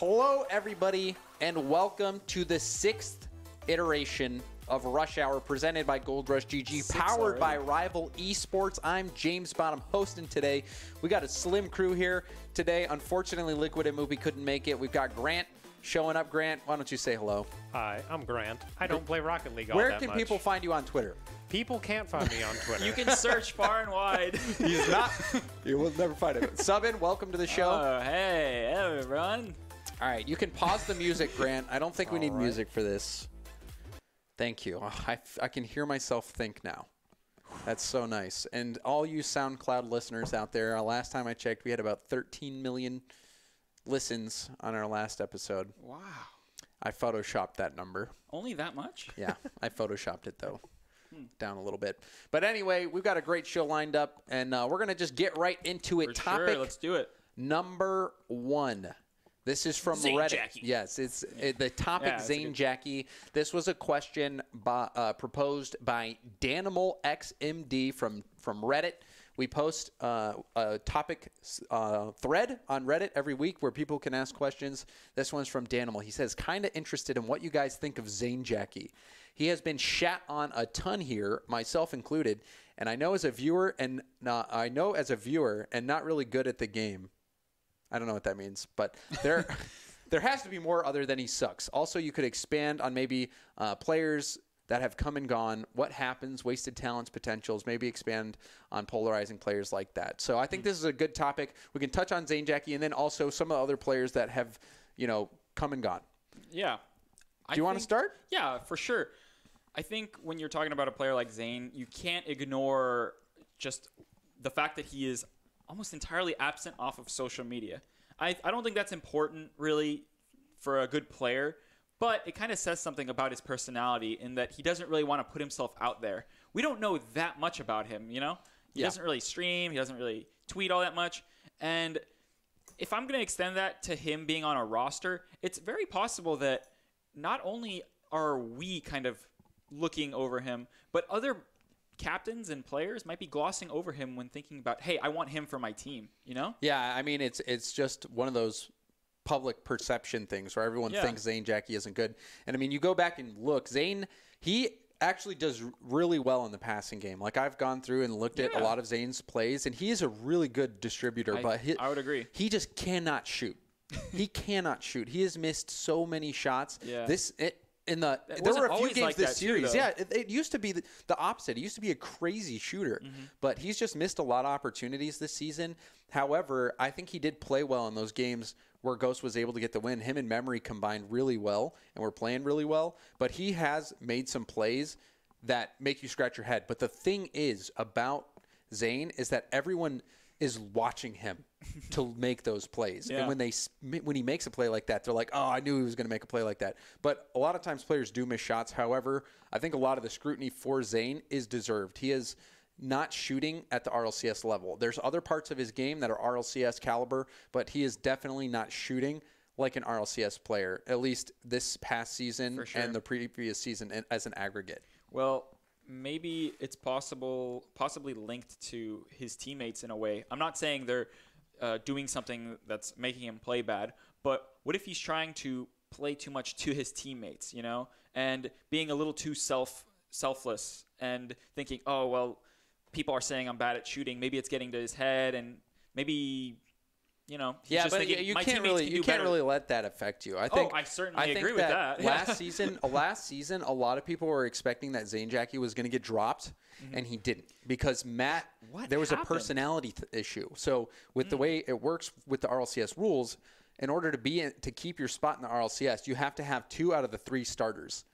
Hello, everybody, and welcome to the 6th iteration of Rush Hour presented by Gold Rush GG, powered by Rival Esports. I'm James Bottom, hosting today. We got a slim crew here today. Unfortunately, Liquid and Movie couldn't make it. We've got Grant showing up. Grant, why don't you say hello? Hi, I'm Grant. I don't play Rocket League all that much. Where can people find you on Twitter? People can't find me on Twitter. You can search far and wide. He's not. You will never find him. Subin, welcome to the show. Oh, hey, everyone. All right, you can pause the music, Grant. I don't think we need music for this. Thank you. I can hear myself think now. That's so nice. And all you SoundCloud listeners out there, last time I checked, we had about 13 million listens on our last episode. Wow. I photoshopped that number. Only that much? Yeah, I photoshopped it, though. Down a little bit. But anyway, we've got a great show lined up, and we're going to just get right into it. For sure, let's do it. Number 1. This is from Reddit. Zanejackey. Yes, it's the topic, Zanejackey. This was a question proposed by Danimal XMD from Reddit. We post a topic thread on Reddit every week where people can ask questions. This one's from Danimal. He says, kind of interested in what you guys think of Zanejackey. He has been shat on a ton here, myself included, and I know as a viewer and not really good at the game. I don't know what that means, but there has to be more other than he sucks. Also, you could expand on maybe players that have come and gone, what happens, wasted talents, potentials, maybe expand on polarizing players like that. So I think this is a good topic. We can touch on Zanejackey and then also some of the other players that have, come and gone. Yeah. Do you want to start? Yeah, for sure. I think when you're talking about a player like Zane, you can't ignore just the fact that he is almost entirely absent off of social media. I don't think that's important, really, for a good player, but it kind of says something about his personality in that he doesn't really want to put himself out there. We don't know that much about him, He doesn't really stream. He doesn't really tweet all that much. And if I'm going to extend that to him being on a roster, it's very possible that not only are we kind of looking over him, but other captains and players might be glossing over him when thinking about, hey, I want him for my team, Yeah, I mean, it's just one of those public perception things where everyone thinks Zanejackey isn't good. And I mean, you go back and look, Zane, he actually does really well in the passing game. Like, I've gone through and looked at a lot of Zane's plays, and he is a really good distributor. But I would agree. He just cannot shoot. He cannot shoot. He has missed so many shots. Yeah. There were a few games like this series. Too, it used to be the opposite. He used to be a crazy shooter, but he's just missed a lot of opportunities this season. However, I think he did play well in those games where Ghost was able to get the win. Him and Memory combined really well and were playing really well, but he has made some plays that make you scratch your head. But the thing is about Zane is that everyone is watching him to make those plays. Yeah. And when he makes a play like that, they're like, oh, I knew he was going to make a play like that. But a lot of times players do miss shots. However, I think a lot of the scrutiny for Zane is deserved. He is not shooting at the RLCS level. There's other parts of his game that are RLCS caliber, but he is definitely not shooting like an RLCS player, at least this past season and the previous season as an aggregate. Well, maybe it's possibly linked to his teammates in a way. I'm not saying they're doing something that's making him play bad, but what if he's trying to play too much to his teammates, and being a little too selfless and thinking, oh, well, people are saying I'm bad at shooting. Maybe it's getting to his head, and maybe he's just but thinking, you my can't teammates really can do better. let that affect you. I think I certainly agree with that. Last season, a lot of people were expecting that Zanejackey was going to get dropped, and he didn't because Matt. There was a personality issue. So with the way it works with the RLCS rules, in order to keep your spot in the RLCS, you have to have 2 out of the 3 starters.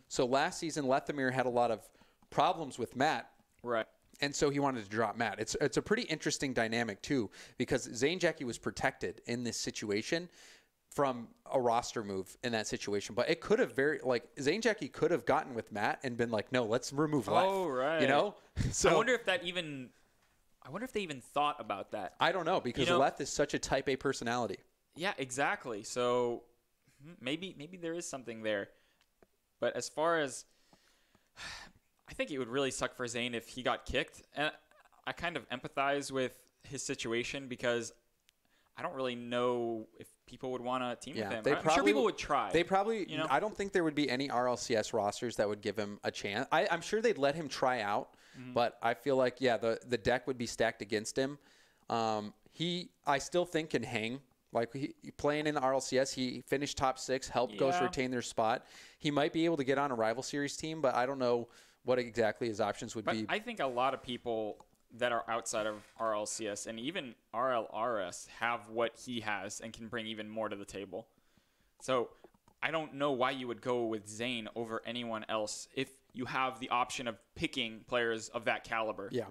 So last season, Lethamyr had a lot of problems with Matt. Right. And so he wanted to drop Matt. It's a pretty interesting dynamic, too, because Zanejackey was protected in this situation from a roster move in that situation. But it could have Zanejackey could have gotten with Matt and been like, no, let's remove Leth. Oh, right. So I wonder if they even thought about that. I don't know, because Leth is such a type A personality. Yeah, exactly. So maybe there is something there. But as far as I think it would really suck for Zane if he got kicked. And I kind of empathize with his situation because I don't really know if people would want to team with him. I'm sure people would try. They probably. I don't think there would be any RLCS rosters that would give him a chance. I'm sure they'd let him try out, but I feel like the deck would be stacked against him. I still think can hang. Like playing in the RLCS, he finished top 6, helped Ghost retain their spot. He might be able to get on a rival series team, but I don't know what exactly his options would be. I think a lot of people that are outside of RLCS and even RLRS have what he has and can bring even more to the table. So I don't know why you would go with Zane over anyone else if you have the option of picking players of that caliber. Yeah.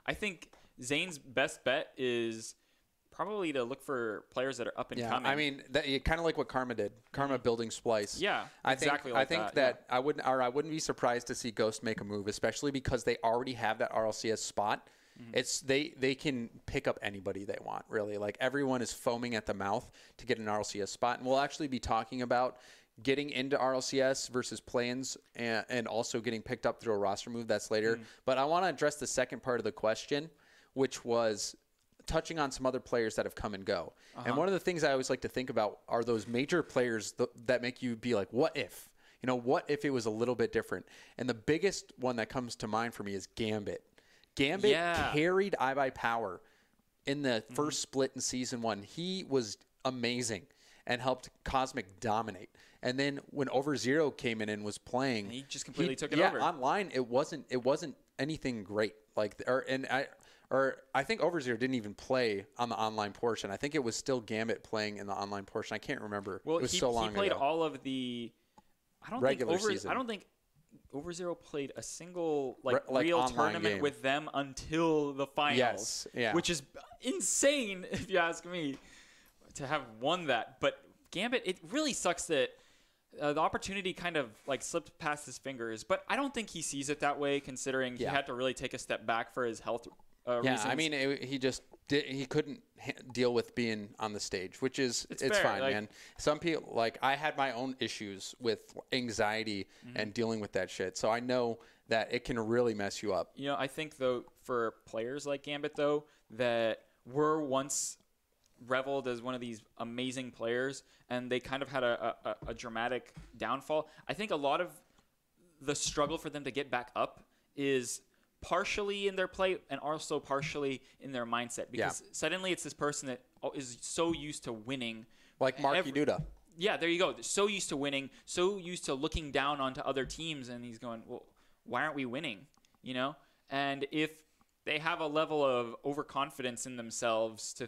I think Zane's best bet is probably to look for players that are up and coming. I mean, kind of like what Karma did. Karma building Splice. Yeah, I exactly. think that I wouldn't be surprised to see Ghost make a move, especially because they already have that RLCS spot. They can pick up anybody they want, really. Like everyone is foaming at the mouth to get an RLCS spot, and we'll actually be talking about getting into RLCS versus play-ins and also getting picked up through a roster move. That's later. But I want to address the second part of the question, which was touching on some other players that have come and go. And one of the things I always like to think about are those major players that make you be like, what if? What if it was a little bit different? And the biggest one that comes to mind for me is Gambit. Gambit carried iBuyPower in the first split in Season 1. He was amazing and helped Cosmic dominate. And then when OverZero came in and was playing, he just completely took it over. Yeah, online it wasn't anything great. I think OverZero didn't even play on the online portion. I think it was still Gambit playing in the online portion. I can't remember. Well, it was so long ago. He played ago. all of the regular season. I don't think OverZero played a single real tournament game with them until the finals. Yes, yeah. Which is insane if you ask me to have won that. But Gambit, it really sucks that the opportunity kind of slipped past his fingers. But I don't think he sees it that way, considering he had to really take a step back for his health reasons. I mean, he couldn't deal with being on the stage, which is it's fine, man. Some people I had my own issues with anxiety and dealing with that shit, so I know that it can really mess you up. I think though for players like Gambit though that were once reveled as one of these amazing players, and they kind of had a dramatic downfall. I think a lot of the struggle for them to get back up is partially in their play and also partially in their mindset, because suddenly it's this person that is so used to winning, like Marky Duda. Yeah, there you go. They're so used to winning, so used to looking down onto other teams, and he's going, well, why aren't we winning? And if they have a level of overconfidence in themselves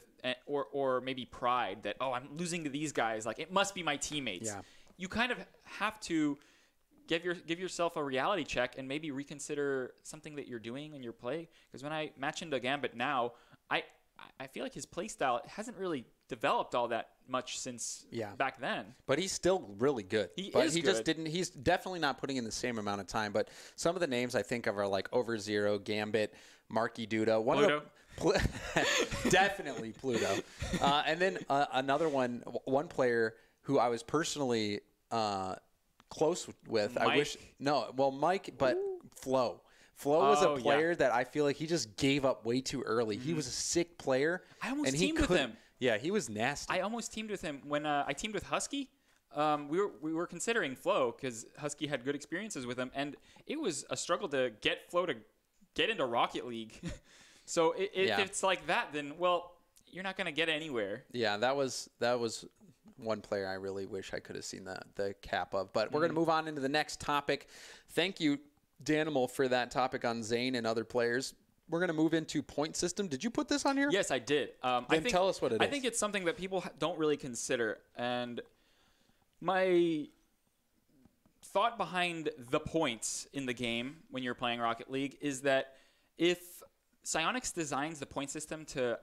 or maybe pride that, oh, I'm losing to these guys, it must be my teammates. Yeah. You kind of have to give yourself a reality check and maybe reconsider something that you're doing in your play. Because when I match into Gambit now, I feel like his play style hasn't really developed all that much since back then. But he's still really good. He's definitely not putting in the same amount of time. But some of the names I think of are like OverZero, Gambit, Marky Duda. Pluto. Definitely Pluto. And then one player who I was personally close with. Mike? Mike, but Flo. Flo was a player that I feel like he just gave up way too early. He was a sick player. I almost teamed with him. Yeah, he was nasty. I almost teamed with him when I teamed with Husky. We were considering Flo because Husky had good experiences with him, and it was a struggle to get Flo to get into Rocket League. So if it's like that, then you're not going to get anywhere. Yeah, that was one player I really wish I could have seen the cap of. But we're going to move on into the next topic. Thank you, Danimal, for that topic on Zane and other players. We're going to move into point system. Did you put this on here? Yes, I did. Tell us what it is. I think it's something that people don't really consider. And my thought behind the points in the game when you're playing Rocket League is that if Psyonix designs the point system to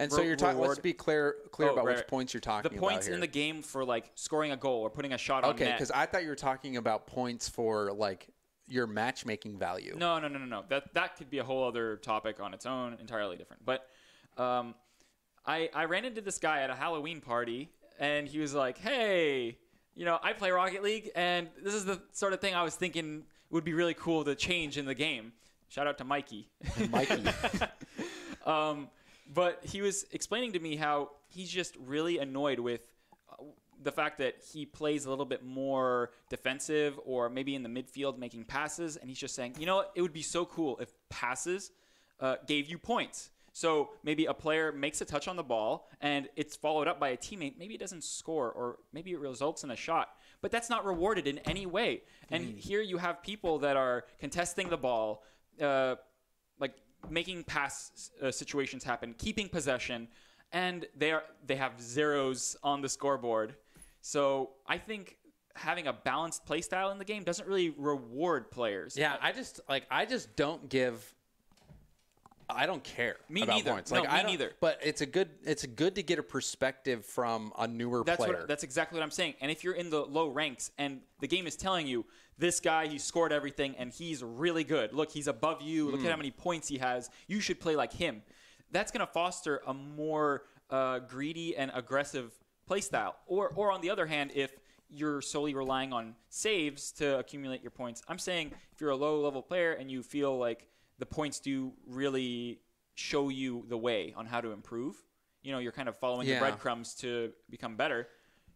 so you're talking. Let's be clear about which points you're talking about. The points in the game for scoring a goal or putting a shot on net. Okay, because I thought you were talking about points for your matchmaking value. No. That could be a whole other topic on its own, entirely different. But I ran into this guy at a Halloween party, and he was like, "Hey, I play Rocket League, and this is the sort of thing I was thinking would be really cool to change in the game." Shout out to Mikey. Mikey. But he was explaining to me how he's just really annoyed with the fact that he plays a little bit more defensive or maybe in the midfield making passes. And he's just saying, you know what? It would be so cool if passes gave you points. So maybe a player makes a touch on the ball and it's followed up by a teammate. Maybe it doesn't score or maybe it results in a shot. But that's not rewarded in any way. And here you have people that are contesting the ball, like making pass situations happen, keeping possession, and they have zeros on the scoreboard. So I think having a balanced play style in the game doesn't really reward players. Yeah, I just don't give. I don't care Me about neither. points. No, like, me neither. But it's good to get a perspective from a newer player. That's exactly what I'm saying. And if you're in the low ranks and the game is telling you this guy, he scored everything and he's really good. Look, he's above you. Look at how many points he has. You should play like him. That's going to foster a more greedy and aggressive play style. Or on the other hand, if you're solely relying on saves to accumulate your points, I'm saying if you're a low-level player and you feel like the points do really show you the way on how to improve. You know, you're kind of following the breadcrumbs to become better.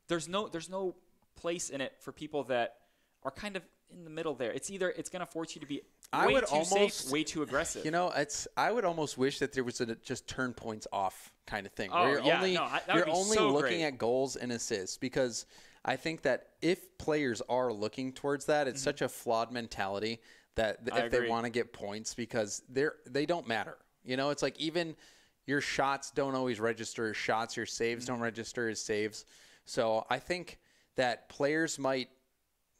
There's no place in it for people that are kind of in the middle there. It's either it's going to force you to be way too safe, way too aggressive. You know, I would almost wish that there was a just turn points off kind of thing. Oh, where you're only so looking great. at goals and assists, because I think that if players are looking towards that, it's such a flawed mentality that if they want to get points, because they don't matter. You know, it's like even your shots don't always register as shots, your saves don't register as saves. So I think that players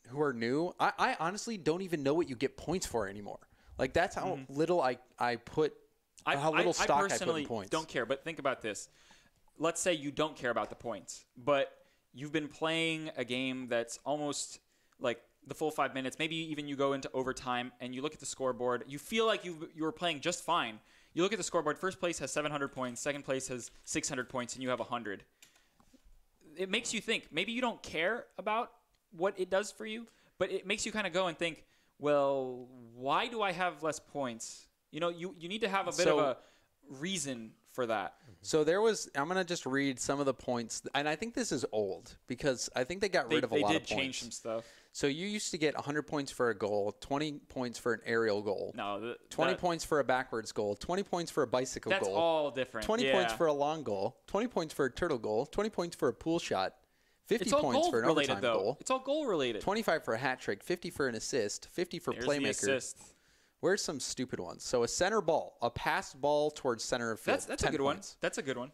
who are new, I honestly don't even know what you get points for anymore. Like that's how little I put how little stock I put in points. Don't care, but think about this. Let's say you don't care about the points, but you've been playing a game that's almost like the full 5 minutes, maybe even you go into overtime and you look at the scoreboard. You feel like you were playing just fine. You look at the scoreboard. First place has 700 points. Second place has 600 points, and you have 100. It makes you think. Maybe you don't care about what it does for you, but it makes you kind of go and think, well, why do I have less points? You know, you need to have a bit of a reason for that. So I'm going to just read some of the points, and I think this is old because I think they got rid of a lot of points. They did change some stuff. So you used to get 100 points for a goal, 20 points for an aerial goal, 20 points for a backwards goal, 20 points for a bicycle goal. That's all different. 20 points for a long goal, 20 points for a turtle goal, 20 poins for a pool shot, 50 points for an overtime goal. It's all goal related. 25 for a hat trick, 50 for an assist, 50 for playmaker. The assist. Where's some stupid ones? So a center ball, a passed ball towards center of field. That's a good one. That's a good one.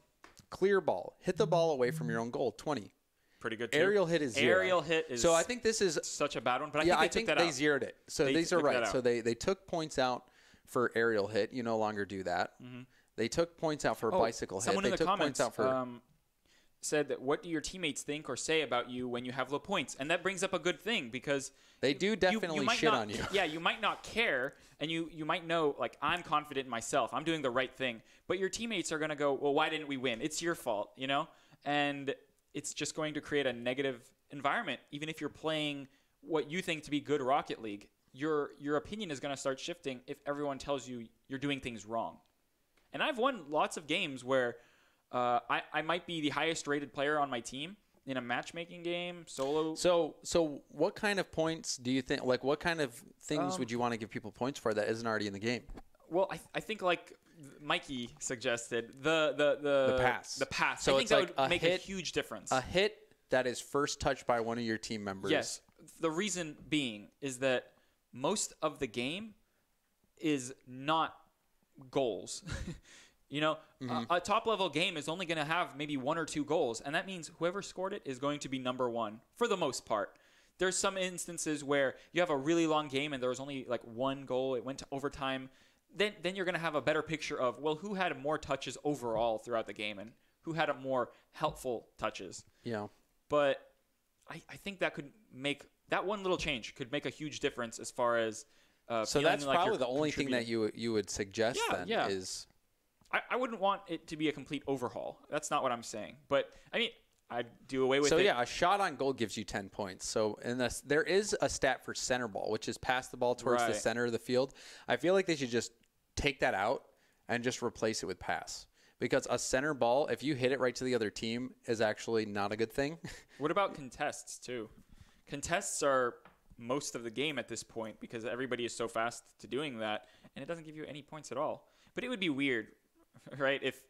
Clear ball, hit the ball away from your own goal, 20. Pretty good too. Aerial hit is 0. Aerial hit is so I think this is such a bad one, but I think they took that they out. zeroed it. So these are right. So they took points out for aerial hit. You no longer do that. They took points out for a bicycle hit. Someone They in the took comments points out for said that what do your teammates think or say about you when you have low points? And that brings up a good thing because they do definitely shit on you. Yeah, you might not care, and you might know, like, I'm confident in myself. I'm doing the right thing. But your teammates are going to go, well, why didn't we win? It's your fault, you know? And it's just going to create a negative environment. Even if you're playing what you think to be good Rocket League, your opinion is going to start shifting if everyone tells you you're doing things wrong. And I've won lots of games where I might be the highest rated player on my team in a matchmaking game, solo. So what kind of points do you think, like what kind of things would you want to give people points for that isn't already in the game? Well, I think like Mikey suggested, the pass. The pass. So I think that would make a huge difference. A hit that is first touched by one of your team members. Yes. The reason being is that most of the game is not goals. You know, a top-level game is only going to have maybe 1 or 2 goals, and that means whoever scored it is going to be number one for the most part. There's some instances where you have a really long game and there was only like 1 goal. It went to overtime. Then you're going to have a better picture of, well, who had more touches overall throughout the game and who had more helpful touches. Yeah. But I think that could make – that one little change could make a huge difference as far as so that's like probably the only thing that you would suggest is – I wouldn't want it to be a complete overhaul. That's not what I'm saying. But, I mean, I'd do away with it. So, yeah, a shot on goal gives you 10 points. So, there is a stat for center ball, which is pass the ball towards the center of the field. I feel like they should just take that out and just replace it with pass. because a center ball, if you hit it right to the other team, is actually not a good thing. What about contests too? Contests are most of the game at this point because everybody is so fast to doing that, and it doesn't give you any points at all. But it would be weird, right? If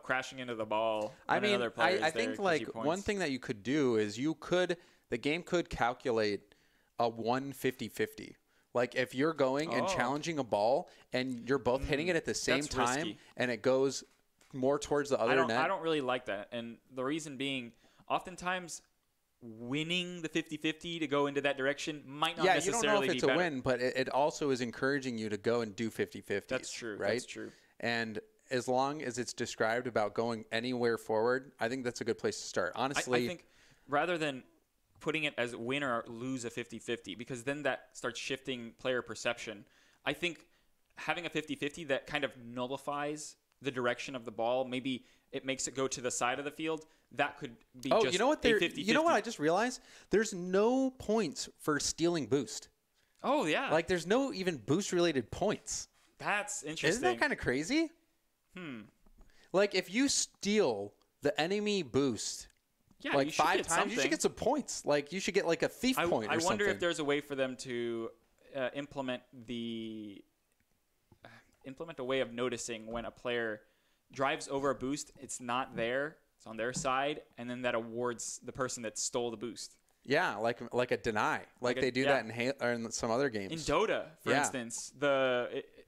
crashing into the ball. I mean, another player I think like one thing that you could do is the game could calculate a 150-50. Like if you're going and challenging a ball and you're both hitting it at the same time risky. And it goes more towards the other net. I don't really like that. And the reason being, oftentimes winning the 50-50 to go into that direction might not necessarily be better. Yeah, you don't know if it's a win, but it also is encouraging you to go and do 50-50. That's true. Right? That's true. And as long as it's described about going anywhere forward, I think that's a good place to start. Honestly, I think rather than putting it as win or lose a 50-50, because then that starts shifting player perception. I think having a 50-50 that kind of nullifies the direction of the ball, maybe it makes it go to the side of the field. That could be just you know what? a 50-50. You know what I just realized? There's no points for stealing boost. Oh, yeah. Like there's no even boost-related points. That's interesting. Isn't that kind of crazy? Like if you steal the enemy boost like 5 times, you should get some points. Like you should get like a thief point or something. I wonder if there's a way for them to implement a way of noticing when a player drives over a boost, it's not there, it's on their side, and then that awards the person that stole the boost. Yeah, like a deny, like they do that in some other games. In Dota, for instance,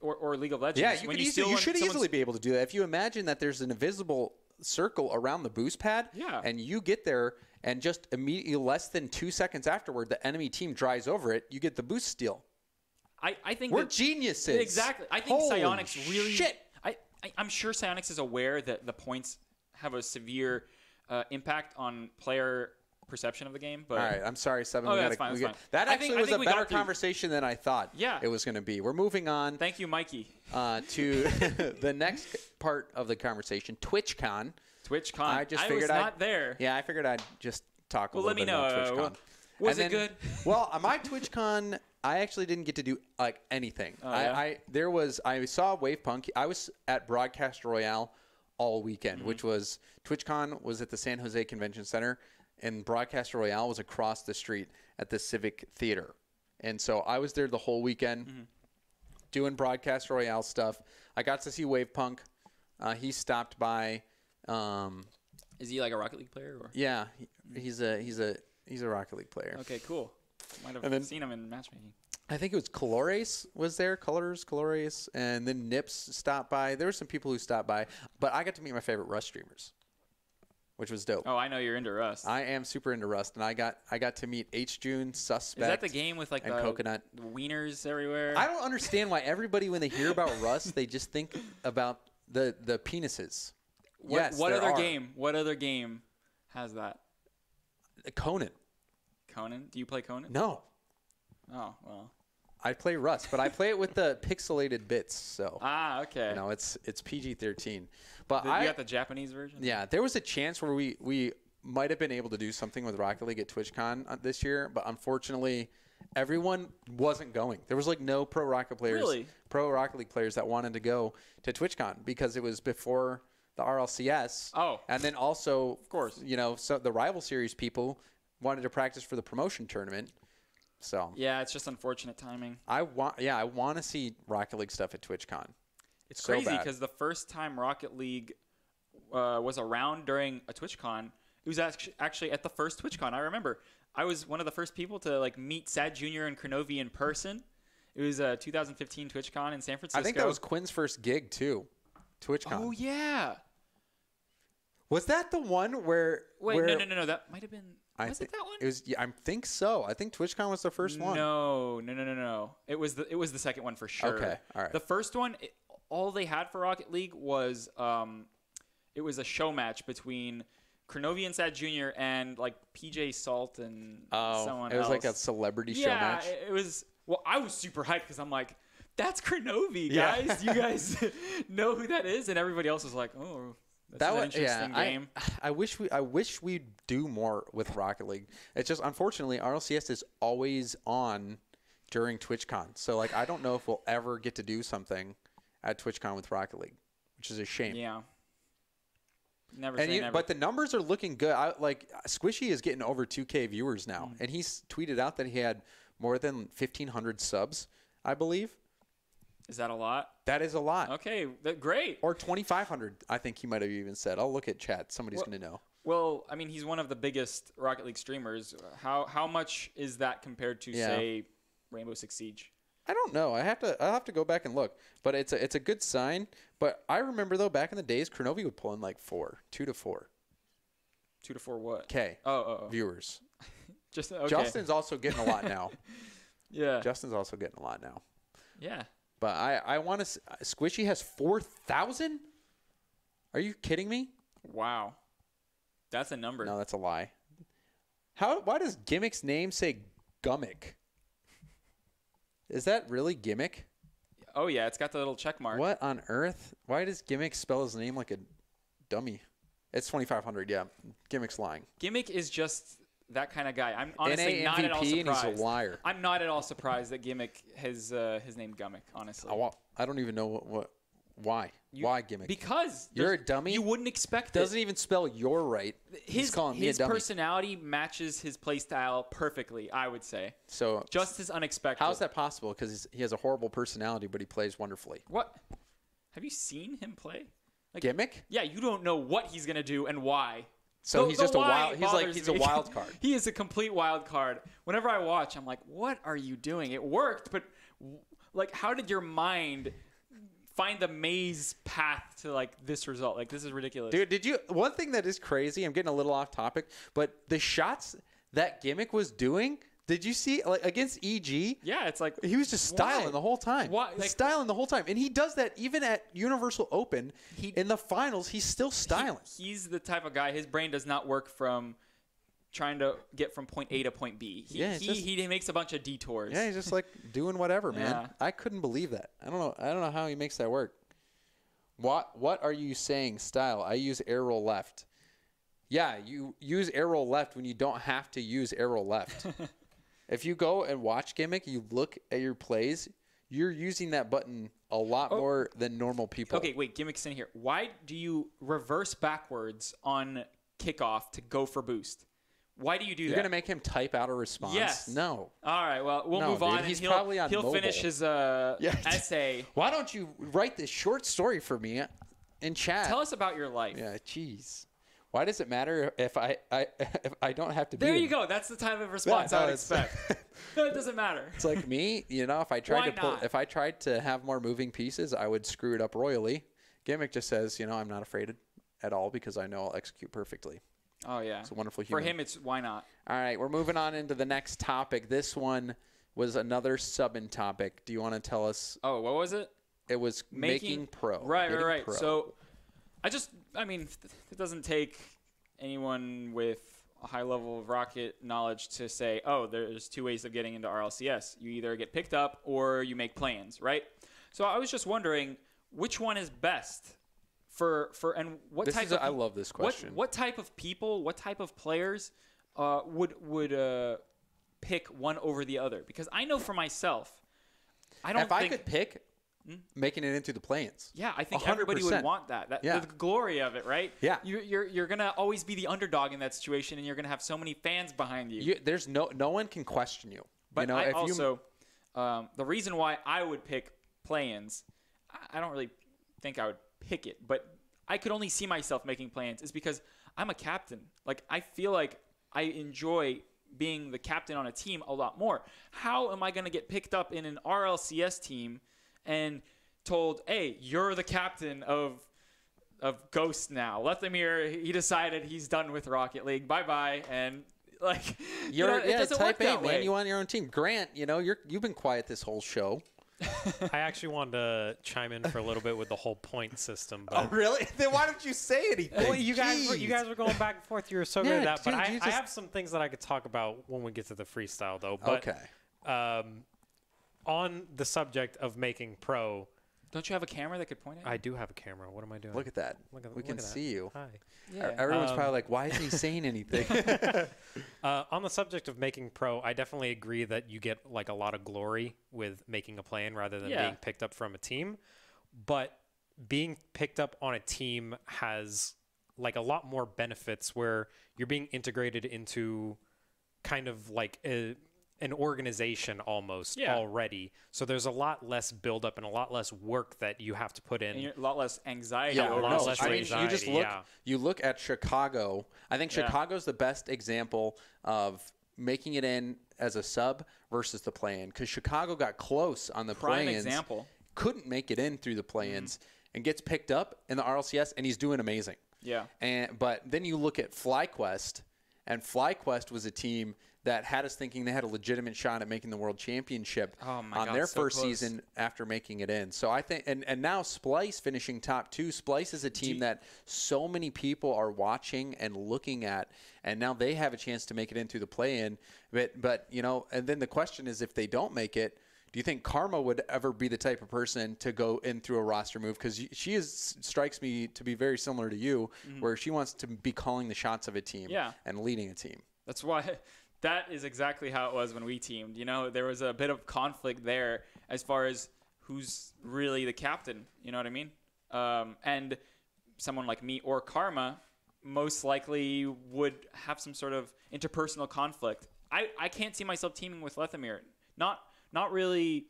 or League of Legends. Yeah, you should easily be able to do that. If you imagine that there's an invisible circle around the boost pad, and you get there, and just immediately less than 2 seconds afterward, the enemy team drives over it, you get the boost steal. I think we're geniuses. Exactly. I think Psyonix really. I'm sure Psyonix is aware that the points have a severe impact on player perception of the game. But all right, I'm sorry, Seven. That's fine. That actually was a better conversation than I thought it was going to be. We're moving on. Thank you, Mikey. To the next part of the conversation, TwitchCon. TwitchCon. I was not there. Yeah, I figured I'd just talk a little bit about TwitchCon. Was it good? Well, my TwitchCon, I actually didn't get to do like anything. I saw Wavepunk. I was at Broadcast Royale all weekend, which was TwitchCon was at the San Jose Convention Center, and Broadcast Royale was across the street at the Civic Theater. And so I was there the whole weekend doing Broadcast Royale stuff. I got to see Wavepunk. He stopped by. Is he like a Rocket League player? Or? Yeah, he's a Rocket League player. Okay, cool. Might have seen him in matchmaking. I think it was Colores was there, Colores, and then Nips stopped by. There were some people who stopped by, but I got to meet my favorite Rust streamers, which was dope. Oh, I know you're into Rust. I am super into Rust, and I got to meet H-June, Suspect. Is that the game with like the Coconut wieners everywhere? I don't understand why everybody, when they hear about Rust, they just think about the penises. What other game has that? Conan. Conan? Do you play Conan? No. Oh, well. I play Rust, but I play it with the pixelated bits. So okay. It's PG-13. But you got the Japanese version? Yeah, there was a chance where we might have been able to do something with Rocket League at TwitchCon this year, but unfortunately, everyone wasn't going. There was like no pro Rocket League players that wanted to go to TwitchCon because it was before the RLCS. Oh. And then also, of course, so the Rival Series people wanted to practice for the promotion tournament. So yeah, it's just unfortunate timing. I want to see Rocket League stuff at TwitchCon. It's so crazy because the first time Rocket League was around during a TwitchCon, it was actually at the first TwitchCon. I remember I was one of the first people to like meet Sad Jr. and Kronovi in person. It was a 2015 TwitchCon in San Francisco. I think that was Quinn's first gig too. TwitchCon. Oh yeah. Was that the one where? Wait, no. That might have been. Was it that one? It was. Yeah, I think so. I think TwitchCon was the first one. No. It was the second one for sure. Okay, all right. The first one, all they had for Rocket League was it was a show match between Kronovi and Sad Jr. and like PJ Salt and someone else. It was like a celebrity show match. Yeah, it was. Well, I was super hyped because I'm like, that's Kronovi, guys. You guys know who that is, and everybody else was like, oh. That's an interesting game. I wish we'd do more with Rocket League. It's just unfortunately RLCS is always on during TwitchCon. So like I don't know if we'll ever get to do something at TwitchCon with Rocket League, which is a shame. Yeah. Never say never. But the numbers are looking good. Squishy is getting over 2K viewers now, and he's tweeted out that he had more than 1,500 subs, I believe. Is that a lot? That is a lot. Okay, great. Or 2,500, I think he might have even said. I'll look at chat. Somebody's going to know. Well, I mean, he's one of the biggest Rocket League streamers. How much is that compared to, say, Rainbow Six Siege? I don't know. I'll have to go back and look. But it's a good sign. But I remember, though, back in the days, Kronovi would pull in like 2 to 4. 2 to 4 what? K. Oh. Viewers. Just okay. Justin's also getting a lot now. Yeah. Justin's also getting a lot now. Yeah. But I want to. Squishy has 4,000. Are you kidding me? Wow. That's a number. No, that's a lie. Why does Gimmick's name say Gummick? Is that really Gimmick? Oh yeah, it's got the little check mark. What on earth? Why does Gimmick spell his name like a dummy? It's 2,500. Yeah, Gimmick's lying. Gimmick is just that kind of guy. I'm honestly NA not at all MVP surprised. and he's a liar. I'm not at all surprised that Gimmick has his name Gummick. Honestly, I don't even know why. Why Gimmick? Because you're a dummy. You wouldn't expect Doesn't even spell your right. His calling me a dummy. personality matches his play style perfectly, I would say. So just as unexpected. How's that possible? Because he has a horrible personality, but he plays wonderfully. What? Have you seen him play? Like, Gimmick? Yeah, you don't know what he's gonna do and why. So he's just a wild. He's a wild card. He is a complete wild card. Whenever I watch, I'm like, what are you doing? It worked, but like, how did your mind find the maze path to like this result? Like, this is ridiculous. Dude, did you? One thing that is crazy. I'm getting a little off topic, but the shots that Gimmick was doing. Did you see like against EG? Yeah, it's like he was just styling the whole time. Why? Like, styling the whole time, and he does that even at Universal Open. In the finals, he's still styling. He's the type of guy. His brain does not work from trying to get from point A to point B. He makes a bunch of detours. Yeah, he's just like doing whatever, man. Yeah. I couldn't believe that. I don't know how he makes that work. What are you saying, style? I use arrow left. Yeah, you use arrow left when you don't have to use arrow left. If you go and watch Gimmick, you look at your plays, you're using that button a lot more than normal people. Okay, wait, Gimmick's in here. Why do you reverse backwards on kickoff to go for boost? Why do you do that? You're going to make him type out a response? Yes. No. All right, well, we'll move on. He's probably on He'll mobile. finish his essay. Why don't you write this short story for me in chat? Tell us about your life. Yeah, jeez. Why does it matter if I don't have to be? There you go. That's the type of response I would expect. No, it doesn't matter. It's like me, if I tried to have more moving pieces, I would screw it up royally. Gimmick just says, I'm not afraid at all because I know I'll execute perfectly. Oh yeah. It's a wonderful human. For him, it's why not? All right, we're moving on into the next topic. This one was another sub-in topic. Do you want to tell us? Oh, what was it? It was making pro. Right. Pro. So it doesn't take anyone with a high level of Rocket knowledge to say, oh, there's two ways of getting into RLCS. You either get picked up or you make plans, right? So I was just wondering which one is best for and what this type is of I love this question. What type of people, what type of players would pick one over the other? Because I know for myself, if I could pick making it into the play-ins. Yeah, I think 100%. everybody would want that. The glory of it, right? Yeah. You're going to always be the underdog in that situation, and you're going to have so many fans behind you. There's no one can question you. But the reason why I would pick play-ins, I don't really think I would pick it, but I could only see myself making play-ins is because I'm a captain. Like, I feel like I enjoy being the captain on a team a lot more. How am I going to get picked up in an RLCS team and told, hey, you're the captain of Ghost now. Lethamir, he decided he's done with Rocket League. Bye-bye. And, like, it doesn't type work that A, way. man. You want your own team. Grant, you've been quiet this whole show. I actually wanted to chime in for a little bit with the whole point system. But oh, really? Then why don't you say anything? Well, you guys were going back and forth. You were so good at that. Dude, but I have some things that I could talk about when we get to the freestyle, though. But, okay. On the subject of making pro. Don't you have a camera that could point at you? I do have a camera. What am I doing? Look at that. We can see you. Hi. Yeah. Everyone's probably like, why isn't he saying anything? On the subject of making pro, I definitely agree that you get like a lot of glory with making a play-in rather than being picked up from a team. But being picked up on a team has like a lot more benefits where you're being integrated into kind of like an organization almost already. So there's a lot less buildup and a lot less work that you have to put in. And a lot less anxiety. Yeah, over a lot the less situation. anxiety. You just look at Chicago. I think Chicago's the best example of making it in as a sub versus the play-in, because Chicago got close on the Prime play-ins, example. couldn't make it in through the play-ins, and gets picked up in the RLCS, and he's doing amazing. Yeah. But then you look at FlyQuest, and FlyQuest was a team that had us thinking they had a legitimate shot at making the world championship on their first season after making it in. So I think, and now Splice finishing top 2. Splice is a team that so many people are watching and looking at, and now they have a chance to make it in through the play-in. But you know, and then the question is, if they don't make it, do you think Karma would ever be the type of person to go in through a roster move? Because she strikes me to be very similar to you, where she wants to be calling the shots of a team and leading a team. That's why that is exactly how it was when we teamed. You know, there was a bit of conflict there as far as who's really the captain. You know what I mean? And someone like me or Karma most likely would have some sort of interpersonal conflict. I can't see myself teaming with Lethamyr. Not really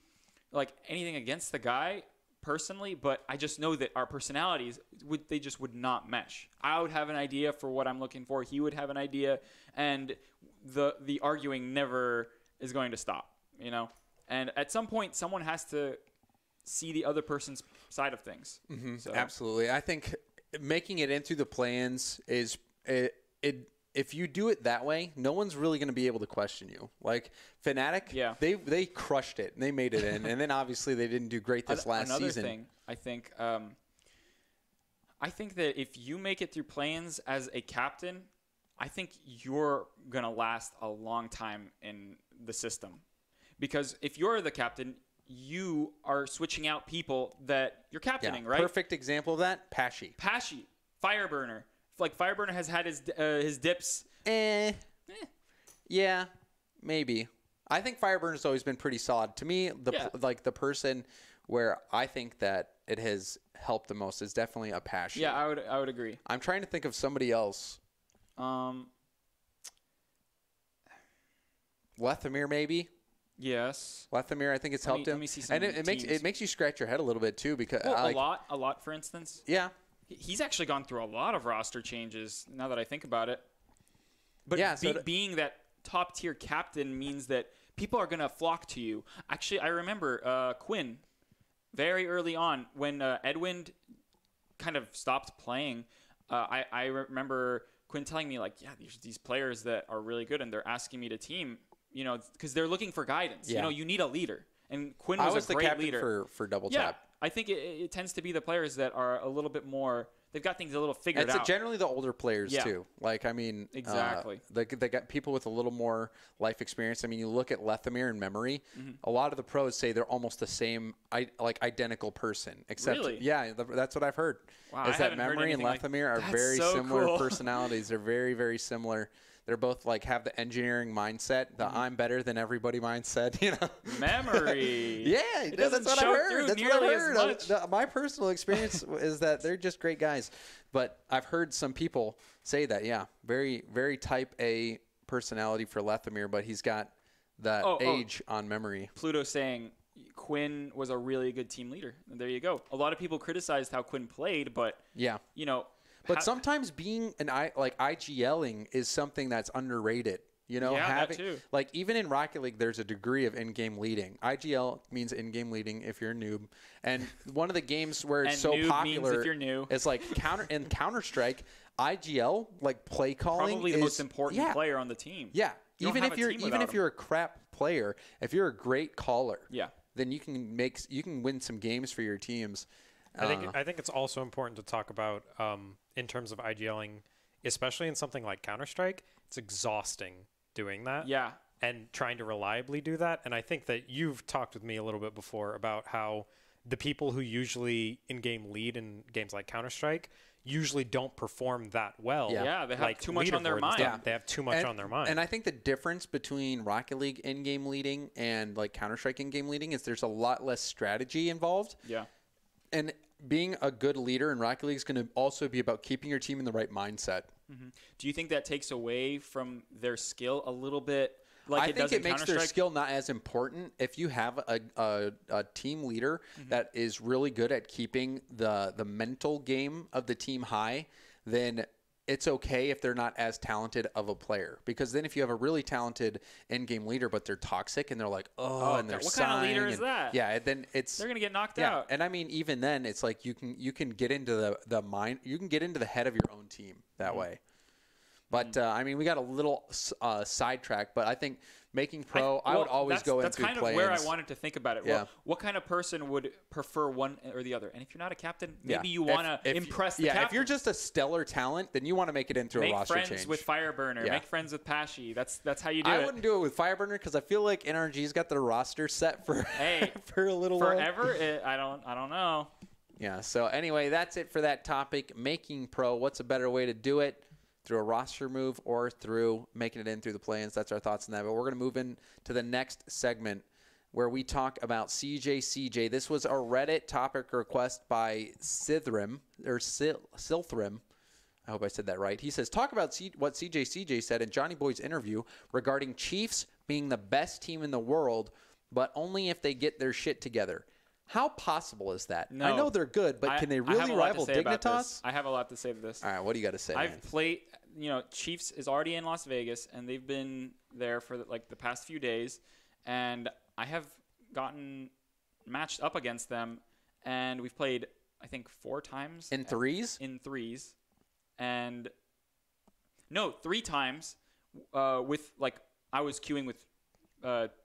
like anything against the guy personally, but I just know that our personalities would not mesh. I would have an idea for what I'm looking for. He would have an idea, and the arguing never is going to stop, you know? And at some point, someone has to see the other person's side of things. So. Absolutely. I think making it in through the play-ins is if you do it that way, no one's really going to be able to question you. Like Fnatic, they crushed it and they made it in, and then obviously they didn't do great this last season. Another thing, I think that if you make it through play-ins as a captain, I think you're going to last a long time in the system. Because if you're the captain, you are switching out people that you're captaining, right? Perfect example of that, Pashy, Fireburner. Like Fireburner has had his dips. Yeah, maybe. I think Fireburner's always been pretty solid. To me, the person where I think that it has helped the most is definitely a Pashy. Yeah, I would agree. I'm trying to think of somebody else. Lethamyr, maybe. Yes. Lethamyr, I think it's helped him. Let me see some and it makes you scratch your head a little bit too, because a lot, for instance. Yeah. He's actually gone through a lot of roster changes now that I think about it. But being that top tier captain means that people are going to flock to you. Actually, I remember Quinn very early on when Edwin kind of stopped playing. I remember Quinn telling me, like, yeah, there's these players that are really good and they're asking me to team, you know, because they're looking for guidance. Yeah. You know, you need a leader. And Quinn was a great leader. for Double Yeah, Tap. I think it tends to be the players that are a little bit more. They've got things a little figured out. It's generally the older players too. Like, I mean, exactly. They got people with a little more life experience. I mean, you look at Lethamyr and Memory. A lot of the pros say they're almost the same, identical person. Except, really? Yeah, that's what I've heard. Wow, is that Memory and Lethamyr are very similar personalities. They're very, very similar. They're both have the engineering mindset, the I'm better than everybody mindset, you know. Memory. Yeah, that's what I heard. That's what I heard. My personal experience is that they're just great guys. But I've heard some people say that, very, very type A personality for Lethamyr, but he's got that age on Memory. Pluto saying Quinn was a really good team leader. And there you go. A lot of people criticized how Quinn played, but you know. But sometimes being IGLing is something that's underrated. You know, that too. Like even in Rocket League, there's a degree of in-game leading. IGL means in-game leading if you're a noob. And one of the games where it's so popular means if you're new. It's like Counter-Strike, IGL, like play calling probably the most important player on the team. Yeah. Even if you're a crap player, if you're a great caller, then you can win some games for your teams. I think it's also important to talk about in terms of IGLing, especially in something like Counter-Strike. It's exhausting doing that. Yeah. And trying to reliably do that. And I think that you've talked with me a little bit before about how the people who usually in-game lead in games like Counter-Strike usually don't perform that well. Yeah, they have too much on their mind. Yeah, they have too much on their mind. And I think the difference between Rocket League in-game leading and like Counter-Strike in-game leading is there's a lot less strategy involved. Yeah. And being a good leader in Rocket League is going to also be about keeping your team in the right mindset. Do you think that takes away from their skill a little bit? Like I think it makes their skill not as important. If you have a team leader that is really good at keeping the mental game of the team high, then it's okay if they're not as talented of a player. Because then if you have a really talented in-game leader, but they're toxic and they're like, and they're what kind of leader is that? Yeah, then they're going to get knocked out. And I mean, even then, it's like you can get into the mind, you can get into the head of your own team that way. But I mean, we got a little sidetracked, but I think making pro, I would always go into play-ins. That's kind of where I wanted to think about it. Yeah. Well, what kind of person would prefer one or the other? And if you're not a captain, maybe you want to impress the captain. If you're just a stellar talent, then you want to make it into a roster change. Make friends with Fireburner. Make friends with Pashy. That's how you do it. I wouldn't do it with Fireburner because I feel like NRG's got their roster set for for a little while. Forever? I don't know. Yeah. So anyway, that's it for that topic. Making pro. What's a better way to do it? Through a roster move or through making it in through the play-ins. That's our thoughts on that. But we're going to move in to the next segment where we talk about CJ. This was a Reddit topic request by Silthrim. I hope I said that right. He says, talk about what CJ said in Johnny Boy's interview regarding Chiefs being the best team in the world, but only if they get their shit together. How possible is that? No. I know they're good, but can they really rival Dignitas? I have a lot to say to this. All right, what do you got to say? I've played, Chiefs is already in Las Vegas, and they've been there for the past few days, and I have gotten matched up against them, and we've played, I think, 4 times. In threes? In threes. And, no, 3 times with, I was queuing with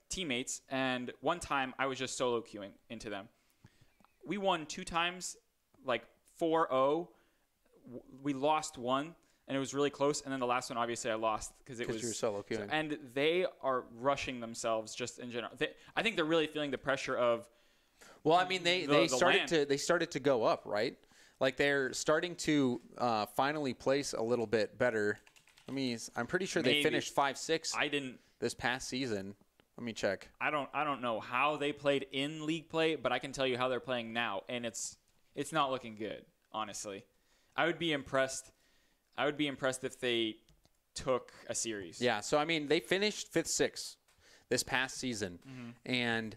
teammates, and 1 time I was just solo queuing into them. We won 2 times, 4-0. We lost 1, and it was really close. And then the last one, obviously, I lost because it was you're solo queuing. And they are rushing themselves just in general. I think they're really feeling the pressure of. Well, I mean, they started to go up, right? Like they're starting to finally place a little bit better. I'm pretty sure they finished 5-6. This past season. Let me check. I don't know how they played in league play, but I can tell you how they're playing now, and it's not looking good, honestly. I would be impressed if they took a series. Yeah, so I mean, they finished 5th, 6th this past season, and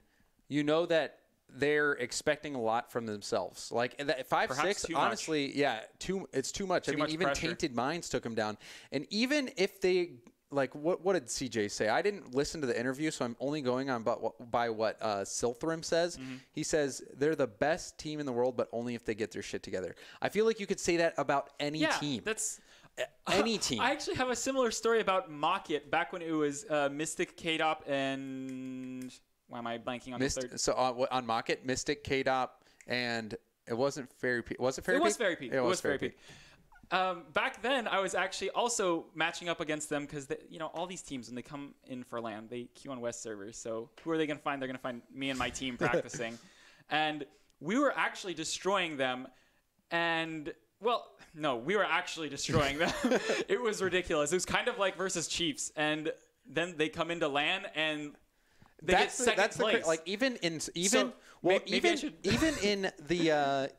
you know that they're expecting a lot from themselves. 5-6, honestly, it's too much. Even pressure. Tainted Minds took them down, and even if they. What did CJ say? I didn't listen to the interview, so I'm only going on by what Silthrim says. He says they're the best team in the world, but only if they get their shit together. I feel like you could say that about any team. That's any team. I actually have a similar story about Mocket back when it was Mystic, K-Dop, and why am I blanking on the third? So on Mocket, Mystic, K-Dop, and it wasn't Fairy Peak. Was it Fairy Peak? It was Fairy Peak. It was Fairy Peak. Back then, I was actually also matching up against them because all these teams, when they come in for LAN, they queue on West servers. So who are they going to find? They're going to find me and my team practicing. And we were actually destroying them. And, we were actually destroying them. It was ridiculous. It was kind of like versus Chiefs. And then they come into LAN and they get second place. Even in the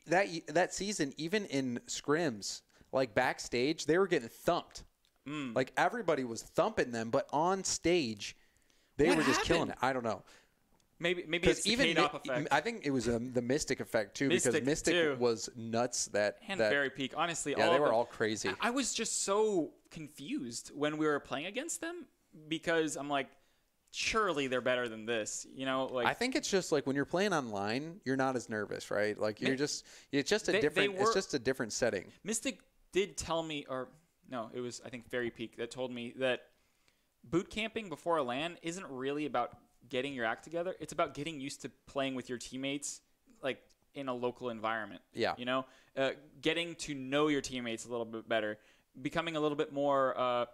that season, even in scrims, backstage, they were getting thumped. Everybody was thumping them, but on stage, they were just killing it. I don't know. Maybe it's the K-Dop effect. I think it was the Mystic effect too, because Mystic was nuts. Fairy Peak, honestly, they were all crazy. I was just so confused when we were playing against them because I'm like, surely they're better than this, I think it's just when you're playing online, you're not as nervous, right? It's just a different setting. Mystic did tell me, or no, it was I think Fairy Peak that told me that boot camping before a LAN isn't really about getting your act together. It's about getting used to playing with your teammates, in a local environment. Yeah. Getting to know your teammates a little bit better, becoming a little bit more,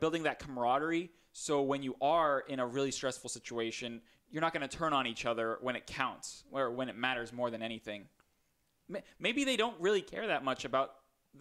building that camaraderie. So when you are in a really stressful situation, you're not going to turn on each other when it counts or when it matters more than anything. Maybe they don't really care that much about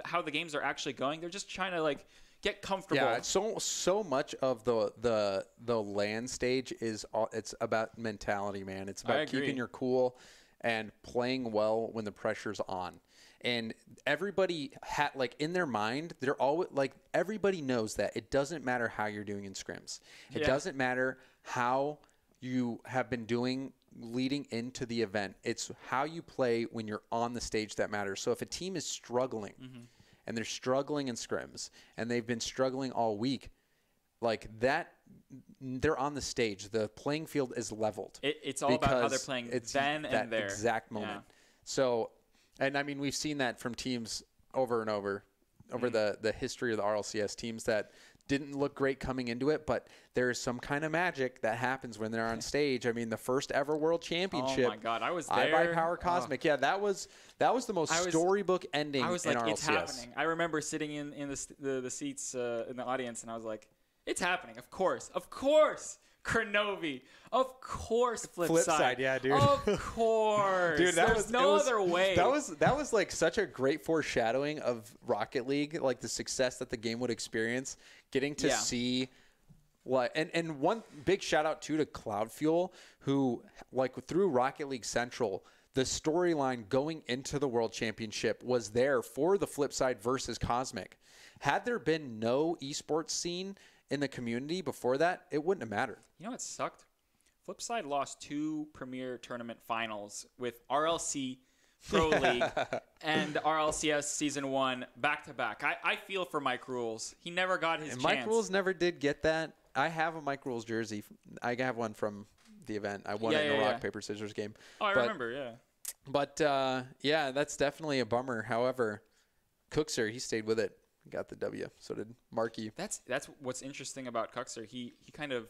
how the games are actually going. They're just trying to get comfortable. Yeah, so much of the LAN stage it's about mentality, man. It's about keeping your cool. and playing well when the pressure's on. And everybody had, like, in their mind, they're always like, everybody knows that it doesn't matter how you're doing in scrims. It doesn't matter how you have been doing leading into the event. It's how you play when you're on the stage that matters. So if a team is struggling and they're struggling in scrims and they've been struggling all week, like that, they're on the stage. The playing field is leveled. It's all about how they're playing then and there. Exact moment. So, and I mean, we've seen that from teams over and over the history of the RLCS, teams that didn't look great coming into it, but there's some kind of magic that happens when they're on stage. I mean, the first ever World Championship. Oh my God, I was there. iBuyPower Cosmic. Yeah, that was the most storybook ending. I was in like, RLCS. it's happening. I remember sitting in the seats in the audience, and I was like, it's happening. Of course. Kronovi. Of course, Flipside. Yeah, dude. Of course. Dude, There's no other way. That was like such a great foreshadowing of Rocket League, like the success that the game would experience, getting to see what and one big shout out too to Cloud Fuel, who, like, through Rocket League Central, the storyline going into the World Championship was there for the Flipside versus Cosmic. Had there been no esports scene in the community before that, it wouldn't have mattered. You know what sucked? Flipside lost 2 Premier Tournament finals with RLC Pro League and RLCS Season 1 back-to-back. I feel for Mike Rules. He never got his chance. Mike Rules never did get that. I have a Mike Rules jersey. I have one from the event. I won it in a rock, paper, scissors game. Oh, I remember, yeah. But, yeah, that's definitely a bummer. However, Cookser, he stayed with it. Got the W. So did Markey. That's what's interesting about Cookser. He kind of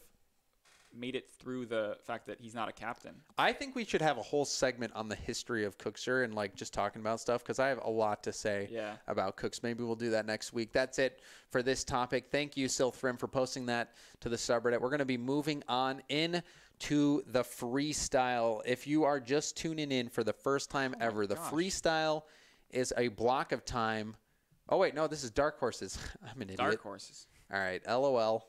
made it through the fact that he's not a captain. I think we should have a whole segment on the history of Cookser and, like, just talking about stuff, because I have a lot to say about Cooks. Maybe we'll do that next week. That's it for this topic. Thank you, Silthrim, for posting that to the subreddit. We're going to be moving on in to the freestyle. If you are just tuning in for the first time ever, the freestyle is a block of time. Oh, wait, no, this is Dark Horses. I'm an idiot. Dark Horses. All right, LOL.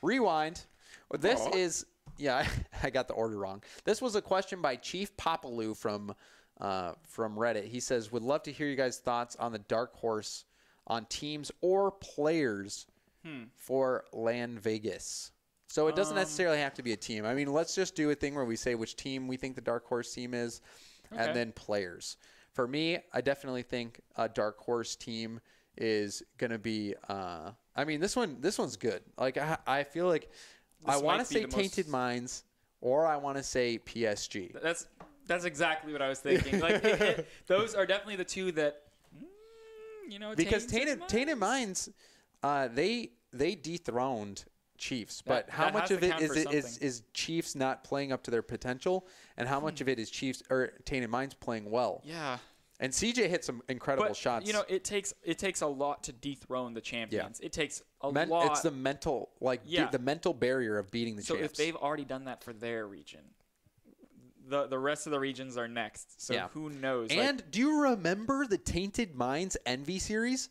Rewind. Well, this is, I got the order wrong. This was a question by Chief Popaloo from Reddit. He says, would love to hear you guys' thoughts on the Dark Horse on teams or players for LAN Vegas. So it doesn't necessarily have to be a team. I mean, let's just do a thing where we say which team we think the Dark Horse team is, and then players. For me, I definitely think a Dark Horse team is going to be I mean, this one's good. Like, I feel like I want to say Tainted Minds, or I want to say PSG. That's exactly what I was thinking. Like, those are definitely the two that, because Tainted Minds, they dethroned Chiefs, but how much of it is Chiefs not playing up to their potential, and how much of it is Chiefs or Tainted Minds playing well? Yeah. And CJ hit some incredible shots. It takes a lot to dethrone the champions. It takes a lot. It's the mental, the mental barrier of beating the champs. So if they've already done that for their region, the rest of the regions are next. So who knows? And do you remember the Tainted Minds Envy series?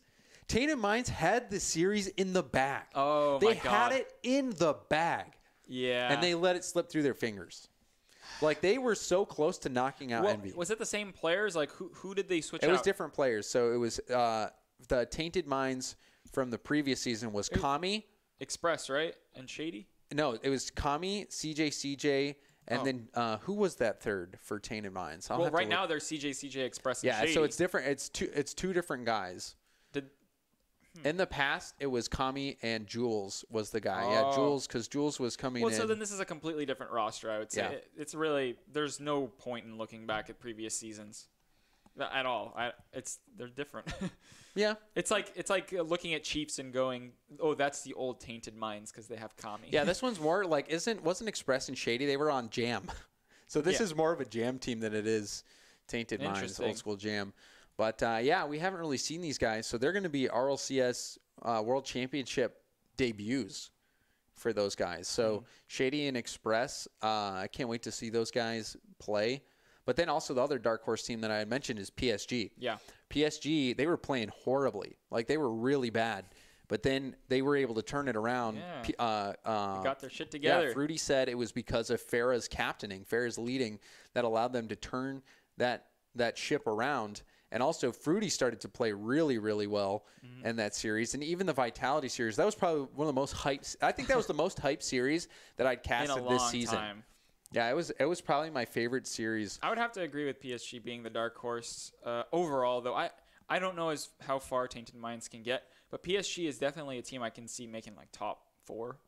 Tainted Minds had the series in the bag. Oh, my God. They had it in the bag. Yeah. And they let it slip through their fingers. Like, they were so close to knocking out Envy. Was it the same players? Like, who did they switch out? It was different players. So it was the Tainted Minds from the previous season was Kami. Express, right? And Shady? No, it was Kami, CJ, and then who was that third for Tainted Minds? Right now they're CJ, Express, and Shady. Yeah, so it's different. It's two different guys. In the past, it was Kami and Jules was the guy. Yeah, Jules, because Jules was coming in. Well, so then this is a completely different roster, I would say. Yeah. It's really, there's no point in looking back at previous seasons at all. They're different. Yeah. It's like looking at Chiefs and going, oh, that's the old Tainted Minds because they have Kami. Yeah, this one's more like, wasn't Express and Shady, they were on Jam. So this is more of a Jam team than it is Tainted Minds, old school Jam. But, we haven't really seen these guys. So they're going to be RLCS World Championship debuts for those guys. So Shady and Express, I can't wait to see those guys play. But then also the other Dark Horse team that I had mentioned is PSG. Yeah. PSG, they were playing horribly. Like, they were really bad. but then they were able to turn it around. Yeah. They got their shit together. Yeah, Fruity said it was because of Farah's captaining, Farah's leading, that allowed them to turn that ship around. And also, Fruity started to play really, really well in that series. And even the Vitality series, that was probably one of the most hyped. I think that was the most hyped series that I'd casted this season. Time. Yeah, it was probably my favorite series. I would have to agree with PSG being the dark horse overall, though. I don't know how far Tainted Minds can get, but PSG is definitely a team I can see making like top 4.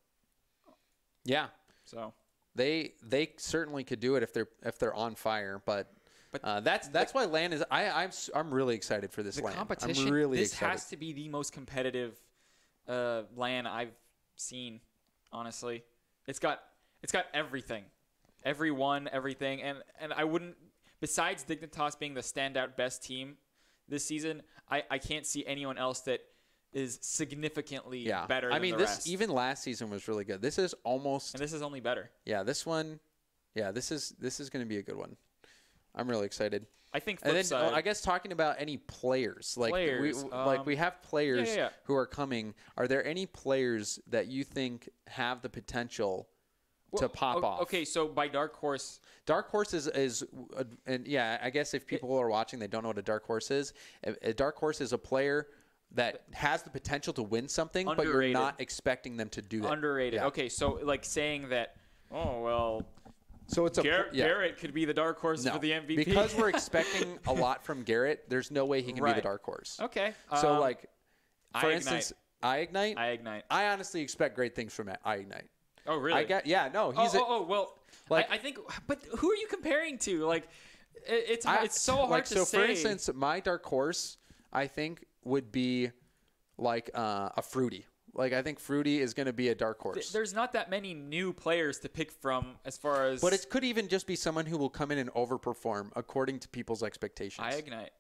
Yeah. So they certainly could do it if they're on fire, but that's why LAN is. I'm really excited for this LAN. Competition. I'm really this excited. has to be the most competitive LAN I've seen. Honestly, it's got everything, everything, and I wouldn't. Besides Dignitas being the standout best team this season, I can't see anyone else that is significantly better. I mean, than the rest. even last season was really good. This is almost, and this is only better. Yeah, this one. Yeah, this is going to be a good one. I'm really excited. I think. And then I guess talking about any players, like we have players who are coming. Are there any players that you think have the potential to pop off? Okay, so by dark horse. Dark horse is and yeah, I guess if people are watching, they don't know what a dark horse is. A dark horse is a player that has the potential to win something, but you're not expecting them to do that. Underrated. Yeah. Okay, so like saying that, oh, well, so it's Garrett could be the dark horse for the MVP. Because we're expecting a lot from Garrett, there's no way he can be the dark horse. Okay. So, like, for instance, iGnite. I honestly expect great things from iGnite. Oh, really? He's well, like, I think, but who are you comparing to? Like, it's so hard to say. So, for instance, my dark horse, I think, would be like a Fruity. Like, I think Fruity is going to be a dark horse. There's not that many new players to pick from as far as... But it could even just be someone who will come in and overperform according to people's expectations. iGnite.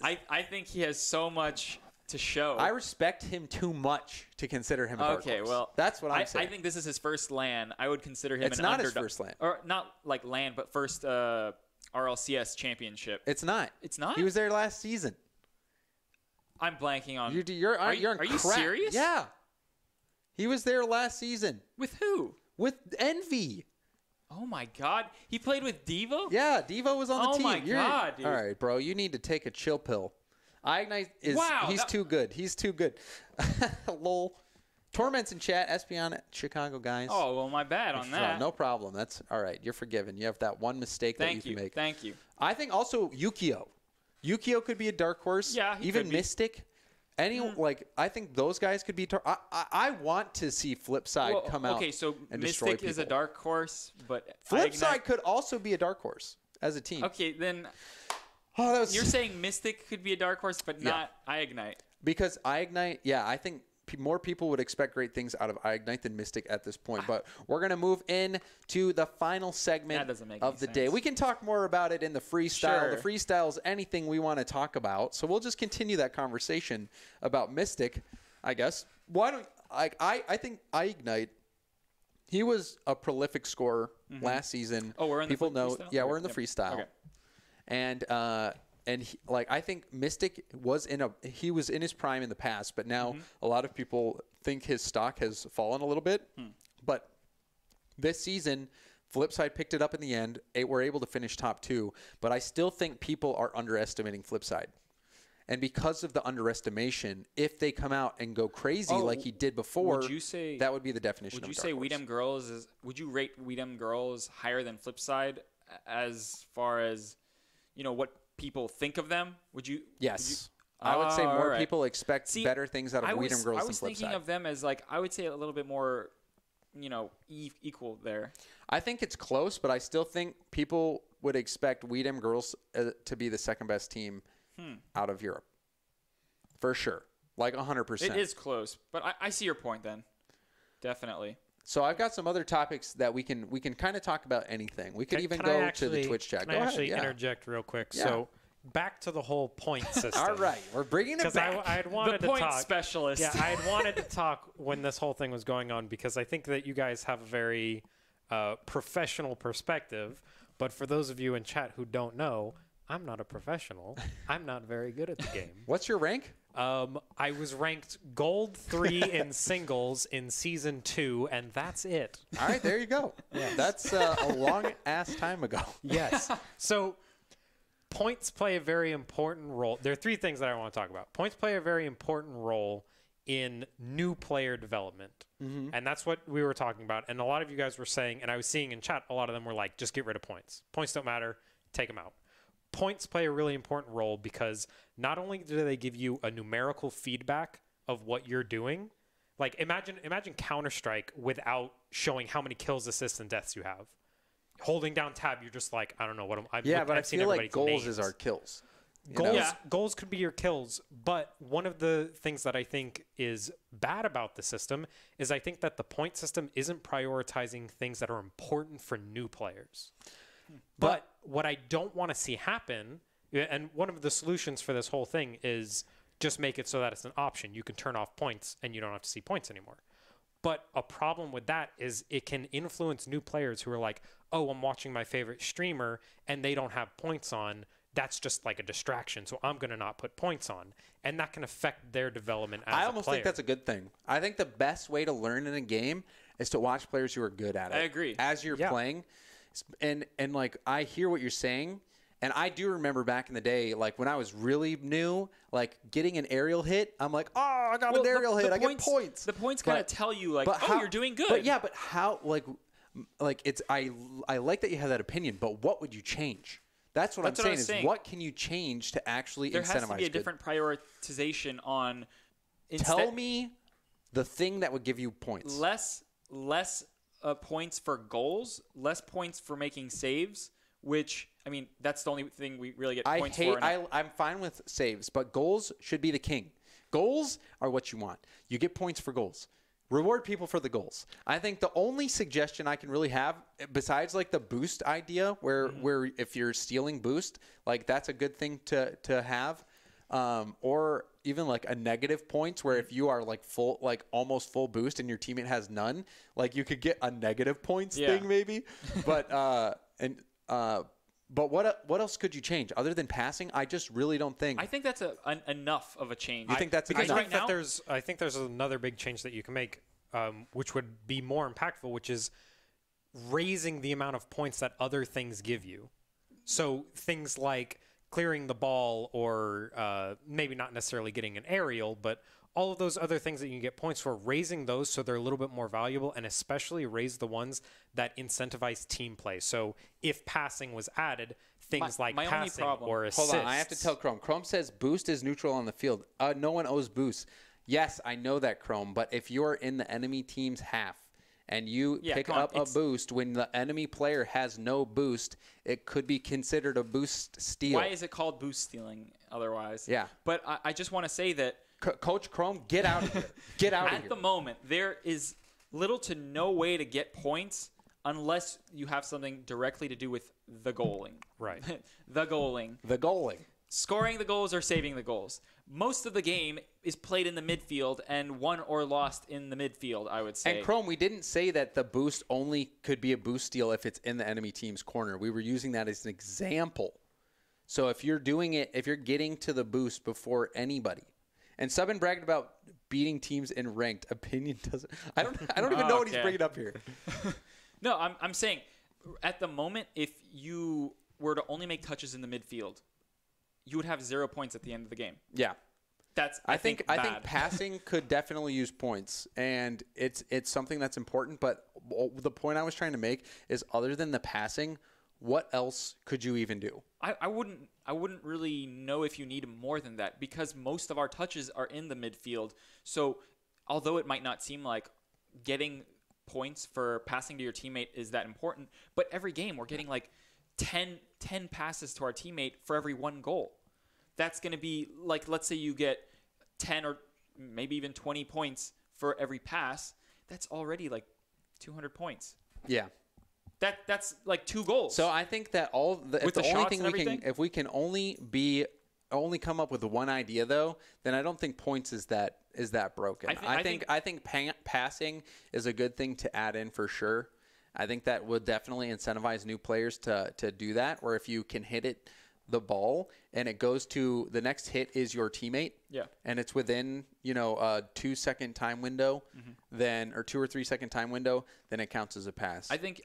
I think he has so much to show. I respect him too much to consider him a dark horse. Okay, well... That's what I'm saying. I think this is his first LAN. I would consider him an underdog. It's not his first LAN. Or not like LAN, but first RLCS championship. It's not. It's not? He was there last season. I'm blanking on. Are you serious? Yeah. He was there last season. With who? With Envy. Oh my God. He played with Devo? Yeah, Devo was on the team. Oh my God, dude. All right, bro. You need to take a chill pill. iGnite is. Wow. He's too good. He's too good. Lol. Torments in chat. Espion Chicago guys. Oh, well, my bad on that. No problem. That's all right. You're forgiven. You have that one mistake that you can make. Thank you. I think also Yukio. Yukio could be a dark horse. Yeah, he even could be. Mystic. I think those guys could be. I want to see Flipside come out. Okay, so and Mystic is a dark horse, but Flipside could also be a dark horse as a team. Okay, then. You're saying Mystic could be a dark horse, but not iGnite. Because iGnite, I think more people would expect great things out of iGnite than Mystic at this point. But we're going to move in to the final segment of the day. We can talk more about it in the freestyle. Sure. The freestyle is anything we want to talk about. So we'll just continue that conversation about Mystic, I guess. Why don't I think iGnite, he was a prolific scorer last season. Oh, we're in people the freestyle? know. Yeah, we're in the freestyle. Okay. And he, I think Mystic was in his prime in the past, but now a lot of people think his stock has fallen a little bit. But this season, Flipside picked it up in the end. We're able to finish top 2, but I still think people are underestimating Flipside. And because of the underestimation, if they come out and go crazy like he did before, that would be the definition of dark horse. Would you rate Weedem Girls higher than Flipside as far as, what people think of them? Would you? Yes. I would say more people expect better things out of Weedem Girls than Flipside. I was thinking of them as I would say a little bit more, equal there. I think it's close, but I still think people would expect Weedem Girls to be the second best team out of Europe. For sure. Like 100%. It is close, but I see your point then. Definitely. So I've got some other topics that we can kind of talk about anything. We could even go to the Twitch chat. Can I actually interject real quick? Yeah. So back to the whole point system. All right, we're bringing it back. I had wanted the point specialist. Yeah, I had wanted to talk when this whole thing was going on because I think that you guys have a very professional perspective. But for those of you in chat who don't know, I'm not a professional. I'm not very good at the game. What's your rank? I was ranked gold 3 in singles in season 2, and that's it. All right, there you go. Yeah, that's a long ass time ago. Yes. So points play a very important role. There are 3 things that I want to talk about. Points play a very important role in new player development. And that's what we were talking about. And a lot of you guys were saying, and I was seeing in chat, a lot of them were like, just get rid of points. Points don't matter. Take them out. Points play a really important role because not only do they give you a numerical feedback of what you're doing, like imagine Counter-Strike without showing how many kills, assists, and deaths you have. Holding down tab, you're just like, I don't know what I'm. I've seen like goals is our kills. Goals could be your kills, but one of the things that I think is bad about the system is I think that the point system isn't prioritizing things that are important for new players. But what I don't want to see happen, and one of the solutions for this whole thing is just make it so that it's an option. You can turn off points and you don't have to see points anymore. But a problem with that is it can influence new players who are like, oh, I'm watching my favorite streamer and they don't have points on. That's just like a distraction. So I'm going to not put points on. And that can affect their development as a player. I almost think that's a good thing. I think the best way to learn in a game is to watch players who are good at it. I agree. As you're playing. And like, I hear what you're saying. And I do remember back in the day, like when I was really new, like getting an aerial hit, I'm like, oh, I got an aerial hit. I get points. The points kind of tell you like, you're doing good. But how, like it's, I like that you have that opinion, but what would you change? That's what I'm saying is what can you change to actually incentivize There has to be a different prioritization on. Tell me the thing that would give you points. Less points for goals, less points for making saves, which, I mean, that's the only thing we really get points for. I'm fine with saves, but goals should be the king. Goals are what you want. You get points for goals. Reward people for the goals. I think the only suggestion I can really have, besides like the boost idea, where if you're stealing boost, like that's a good thing to have, or even like a negative points where if you are like full, like almost full boost and your teammate has none, like you could get a negative points thing maybe. But but what else could you change other than passing? I just really don't think. I think that's enough of a change. You think that's because enough? right now, I think there's another big change that you can make, which would be more impactful, which is raising the amount of points that other things give you. So things like clearing the ball, or maybe not necessarily getting an aerial, but all of those other things that you can get points for, raising those so they're a little bit more valuable, and especially raise the ones that incentivize team play. So if passing was added, things like passing or assists. Hold on, I have to tell Chrome. Chrome says boost is neutral on the field. No one owes boost. Yes, I know that, Chrome, but if you're in the enemy team's half and you pick up a boost when the enemy player has no boost, it could be considered a boost steal. Why is it called boost stealing otherwise? Yeah. But I just want to say that Coach Chrome, get out of here. Get out of here. At the moment, there is little to no way to get points unless you have something directly to do with the goaling. Right. The goaling. The goaling. Scoring the goals or saving the goals. Most of the game is played in the midfield and won or lost in the midfield, I would say. And Chrome, we didn't say that the boost only could be a boost steal if it's in the enemy team's corner. We were using that as an example. So if you're doing it, if you're getting to the boost before anybody, and Subin bragged about beating teams in ranked. Opinion doesn't. I don't even know what he's bringing up here. No, I'm saying at the moment, if you were to only make touches in the midfield, you would have 0 points at the end of the game. Yeah, that's I think passing could definitely use points, and it's something that's important. But the point I was trying to make is, other than the passing, what else could you even do? I wouldn't really know if you need more than that, because most of our touches are in the midfield. So although it might not seem like getting points for passing to your teammate is that important, but every game we're getting like 10 passes to our teammate for every 1 goal. That's going to be like, let's say you get 10 or maybe even 20 points for every pass. That's already like 200 points. Yeah. That's like 2 goals. So I think that if we can only come up with one idea though, then I don't think points is that broken. I think passing is a good thing to add in for sure. I think that would definitely incentivize new players to do that. Or if you can hit it the ball and it goes to the next hit is your teammate, and it's within a 2-second time window, then or 2 or 3 second time window, then it counts as a pass. I think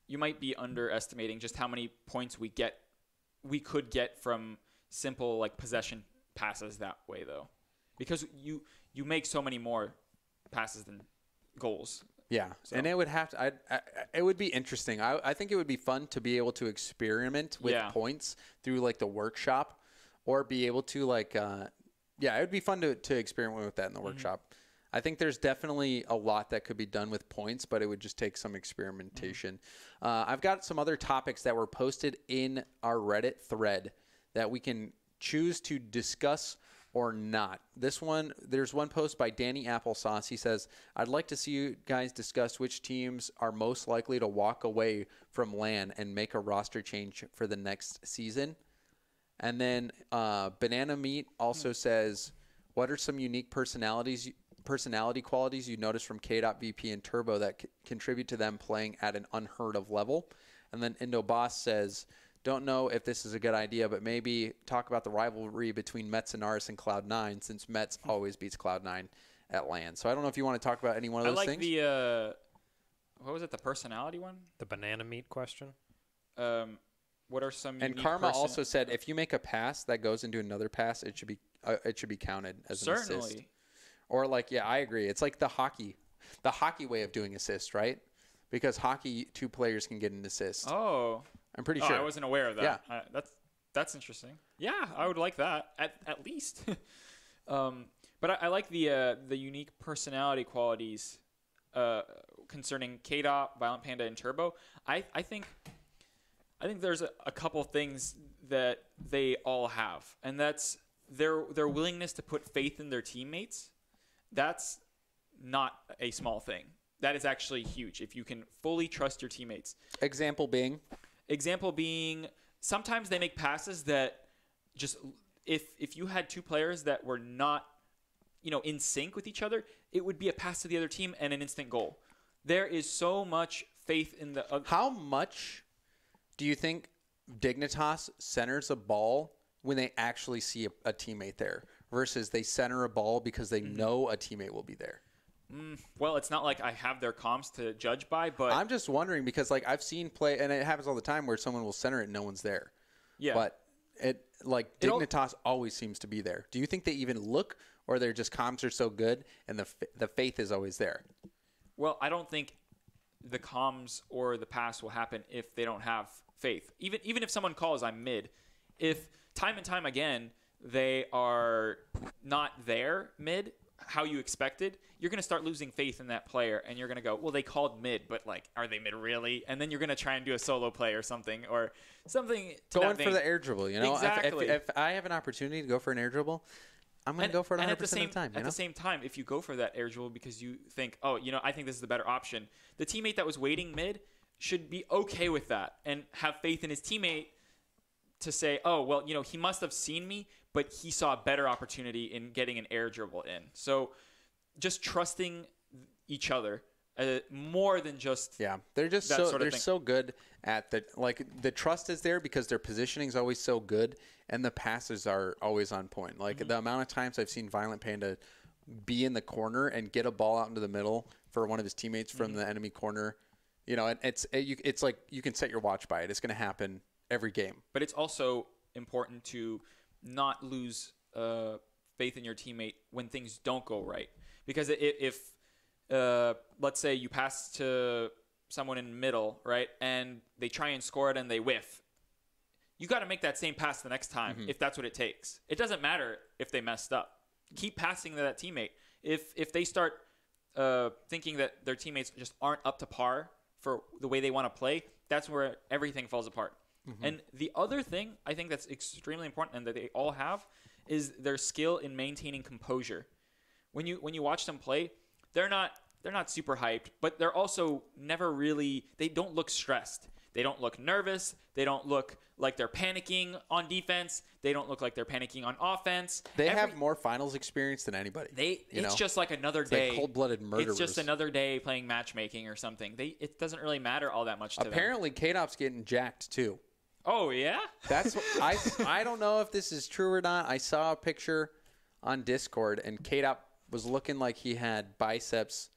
you might be underestimating just how many points we could get from simple like possession passes that way though, because you make so many more passes than goals. Yeah, so. And it would have to. It would be interesting. I think it would be fun to be able to experiment with points through like the workshop, or be able to like, it would be fun to experiment with that in the workshop. I think there's definitely a lot that could be done with points, but it would just take some experimentation. I've got some other topics that were posted in our Reddit thread that we can choose to discuss or not. There's one post by Danny Applesauce. He says, I'd like to see you guys discuss which teams are most likely to walk away from LAN and make a roster change for the next season. And then Banana Meat also says, what are some unique personality qualities you notice from K-Dot, VP, and Turbo that contribute to them playing at an unheard of level? And then Indo Boss says, don't know if this is a good idea, but maybe talk about the rivalry between Mets and Aris and Cloud9, since Mets always beats Cloud9 at LAN. So I don't know if you want to talk about any one of those things. I like what was it, the personality one? The Banana Meat question? What are some And Karma also said if you make a pass that goes into another pass, it should be counted as an assist. Or like, I agree. It's like the hockey way of doing assist, right? Because hockey, 2 players can get an assist. Oh. I'm pretty sure. I wasn't aware of that. Yeah. That's interesting. Yeah, I would like that at least. But I like the unique personality qualities concerning K-Dot, Violent Panda, and Turbo. I think there's a couple things that they all have, and that's their willingness to put faith in their teammates. That's not a small thing. That is actually huge. If you can fully trust your teammates. Example being, sometimes they make passes that just if you had 2 players that were not, in sync with each other, it would be a pass to the other team and an instant goal. There is so much faith in the other. How much do you think Dignitas centers a ball when they actually see a teammate there versus they center a ball because they know a teammate will be there? Well, it's not like I have their comms to judge by, but I'm just wondering because like I've seen play, and it happens all the time where someone will center it and no one's there. Yeah. But Dignitas always seems to be there. Do you think they even look, or they're just comms are so good and the faith is always there? Well, I don't think the comms or the pass will happen if they don't have faith. Even if someone calls, I'm mid. If time and time again they are not there mid, how you expected, you're going to start losing faith in that player, and you're going to go, well, they called mid, but like, are they mid really? And then you're going to try and do a solo play or something to going for the air dribble. Exactly. If I have an opportunity to go for an air dribble, I'm going to go for it 100% of the time. At the same time, if you go for that air dribble because you think, I think this is the better option, the teammate that was waiting mid should be okay with that and have faith in his teammate to say, oh, well, he must have seen me, but he saw a better opportunity in getting an air dribble in. So just trusting each other more than just they're just so good at the trust is there because their positioning is always so good and the passes are always on point. Like the amount of times I've seen Violent Panda be in the corner and get a ball out into the middle for one of his teammates from the enemy corner, and it's like you can set your watch by it. It's going to happen every game. But it's also important to not lose faith in your teammate when things don't go right. Because if let's say you pass to someone in the middle, right, and they try and score it and they whiff, you got to make that same pass the next time if that's what it takes. It doesn't matter if they messed up. Keep passing to that teammate. If they start thinking that their teammates just aren't up to par for the way they want to play, that's where everything falls apart. And the other thing I think that's extremely important and that they all have is their skill in maintaining composure. When you watch them play, they're not super hyped, but they're also never really, they don't look stressed. They don't look nervous. They don't look like they're panicking on defense. They don't look like they're panicking on offense. They have more finals experience than anybody. It's just like another day. Like cold-blooded murderers. It's just another day playing matchmaking or something. It doesn't really matter all that much to them. Apparently, K-Dop's getting jacked too. Oh, yeah? That's I don't know if this is true or not. I saw a picture on Discord, and K-Dop was looking like he had biceps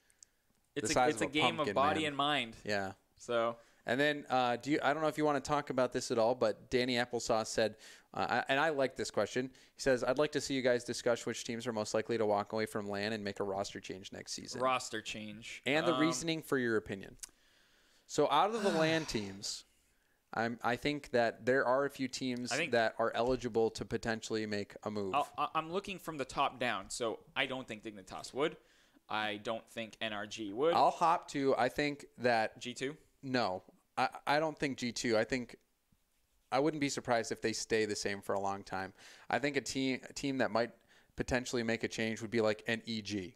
the size of a game pumpkin, of body man. and mind. Yeah. So. And then I don't know if you want to talk about this at all, but Danny Applesauce said, and I like this question. He says, I'd like to see you guys discuss which teams are most likely to walk away from LAN and make a roster change next season. Roster change. And the reasoning for your opinion. So out of the LAN teams, I think that there are a few teams that are eligible to potentially make a move. I'm looking from the top down, so I don't think Dignitas would. I don't think NRG would. I'll hop to, I think that... G2? No. I don't think G2. I wouldn't be surprised if they stay the same for a long time. I think a team that might potentially make a change would be like an EG.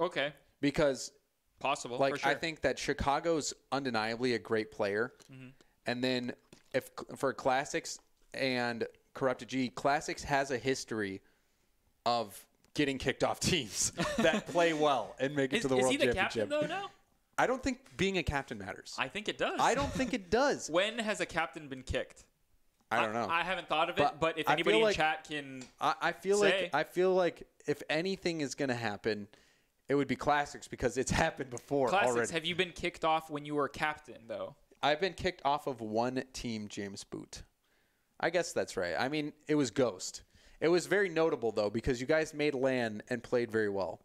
Okay. Because possible. Like for sure. I think that Chicago's undeniably a great player. Mm-hmm. And then if for Classics and Corrupted G, Classics has a history of getting kicked off teams that play well and make it to the World Championship. Is he the captain though now? I don't think being a captain matters. I think it does. I don't think it does. When has a captain been kicked? I don't know. I haven't thought of it, but if anybody in chat can I feel like if anything is going to happen, it would be Classics because it's happened before Classics, already. have you been kicked off when you were captain, though? I've been kicked off of one team, James Boot. I guess that's right. I mean, it was Ghost. It was very notable, though, because you guys made LAN and played very well.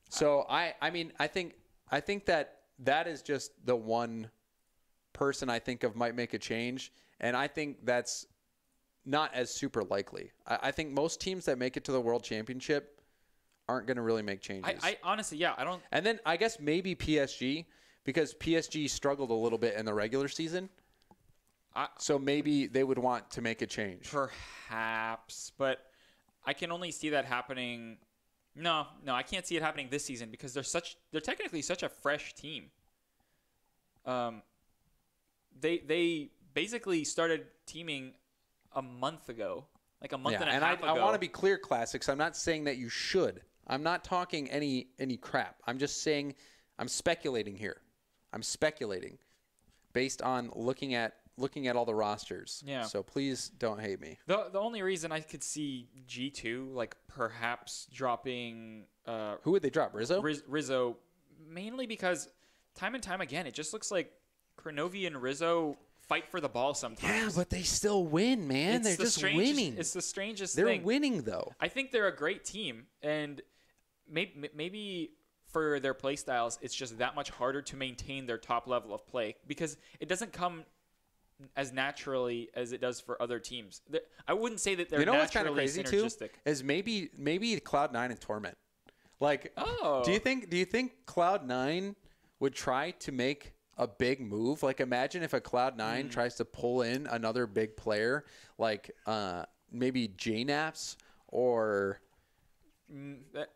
So, I think that is just the one person I think of might make a change, and I think that's not as super likely. I think most teams that make it to the World Championship aren't going to really make changes. I honestly, yeah, I don't. And then I guess maybe PSG, because PSG struggled a little bit in the regular season. So maybe they would want to make a change. Perhaps, but I can only see that happening. No, I can't see it happening this season because they're technically such a fresh team. They basically started teaming a month ago, like a month and a half ago. I want to be clear, Classics. I'm not saying that you should. I'm not talking any crap. I'm just saying I'm speculating here. I'm speculating based on looking at all the rosters. Yeah. So please don't hate me. The only reason I could see G2 like perhaps dropping who would they drop? Rizzo? Rizzo, mainly because time and time again it just looks like Kronovi and Rizzo fight for the ball sometimes. Yeah, but they still win, man. They're just winning. It's the strangest thing. They're winning though. I think they're a great team, and maybe for their play styles, it's just that much harder to maintain their top level of play because it doesn't come as naturally as it does for other teams. I wouldn't say that they're what's kind of naturally crazy synergistic. Too is maybe Cloud9 and Torment. Like, oh, do you think Cloud9 would try to make a big move? Like, imagine if a Cloud9 tries to pull in another big player, like maybe JNaps or.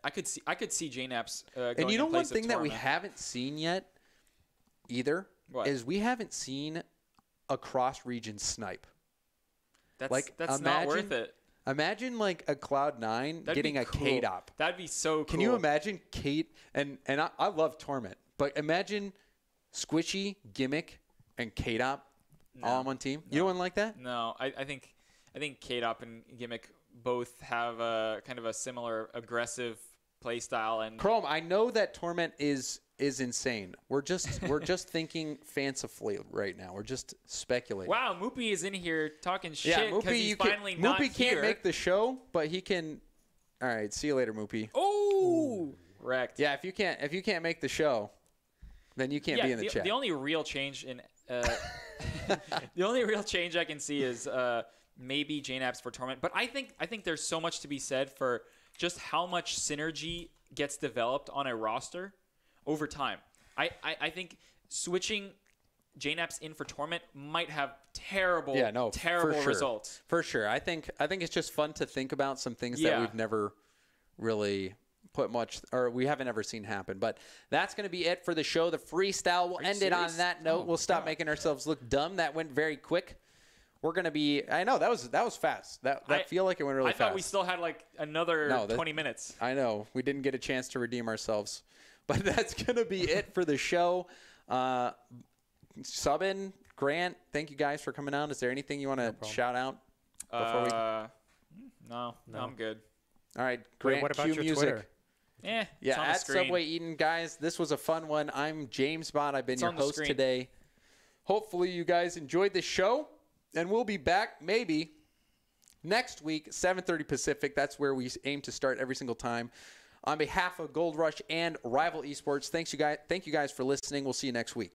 I could see JNaps. And you know one thing that we haven't seen yet either is we haven't seen a cross-region snipe. That's not worth it. Imagine like a Cloud9 getting a cool. K-Dop. That'd be so cool. Can you imagine Kate and I love Torment, but imagine Squishy, Gimmick, and K-Dop all on one team. You don't like that? No, I think K-Dop and Gimmick both have a kind of a similar aggressive play style. And Chrome, I know that Torment is insane. We're just thinking fancifully right now. We're just speculating. Wow, Moopy is in here talking shit because he's finally not Moopy here. Can't make the show, but he can. All right, see you later, Moopy. Oh, wrecked. Yeah, if you can't make the show, then you can't be in the chat. The only real change in the only real change I can see is maybe JNaps for Torment. But I think there's so much to be said for just how much synergy gets developed on a roster over time. I think switching JNaps in for Torment might have terrible results. For sure. I think it's just fun to think about some things that we've never really put much, or we haven't ever seen happen. But that's going to be it for the show. The freestyle. We'll end it on that note. We'll stop making ourselves look dumb. That went very quick. We're going to be, I know, that was fast. I feel like it went really fast. I thought we still had like another 20 minutes. I know. We didn't get a chance to redeem ourselves. But that's going to be it for the show. Sub in, Grant, thank you guys for coming out. Is there anything you want to shout out before we? No, I'm good. All right, Grant. Wait, what about cue your music. Twitter? Yeah, at Subway Eaton, guys. This was a fun one. I'm James Bond. I've been your host today. Hopefully, you guys enjoyed the show, and we'll be back maybe next week, 7:30 Pacific. That's where we aim to start every single time. On behalf of Gold Rush and Rival Esports, thank you guys for listening. We'll see you next week.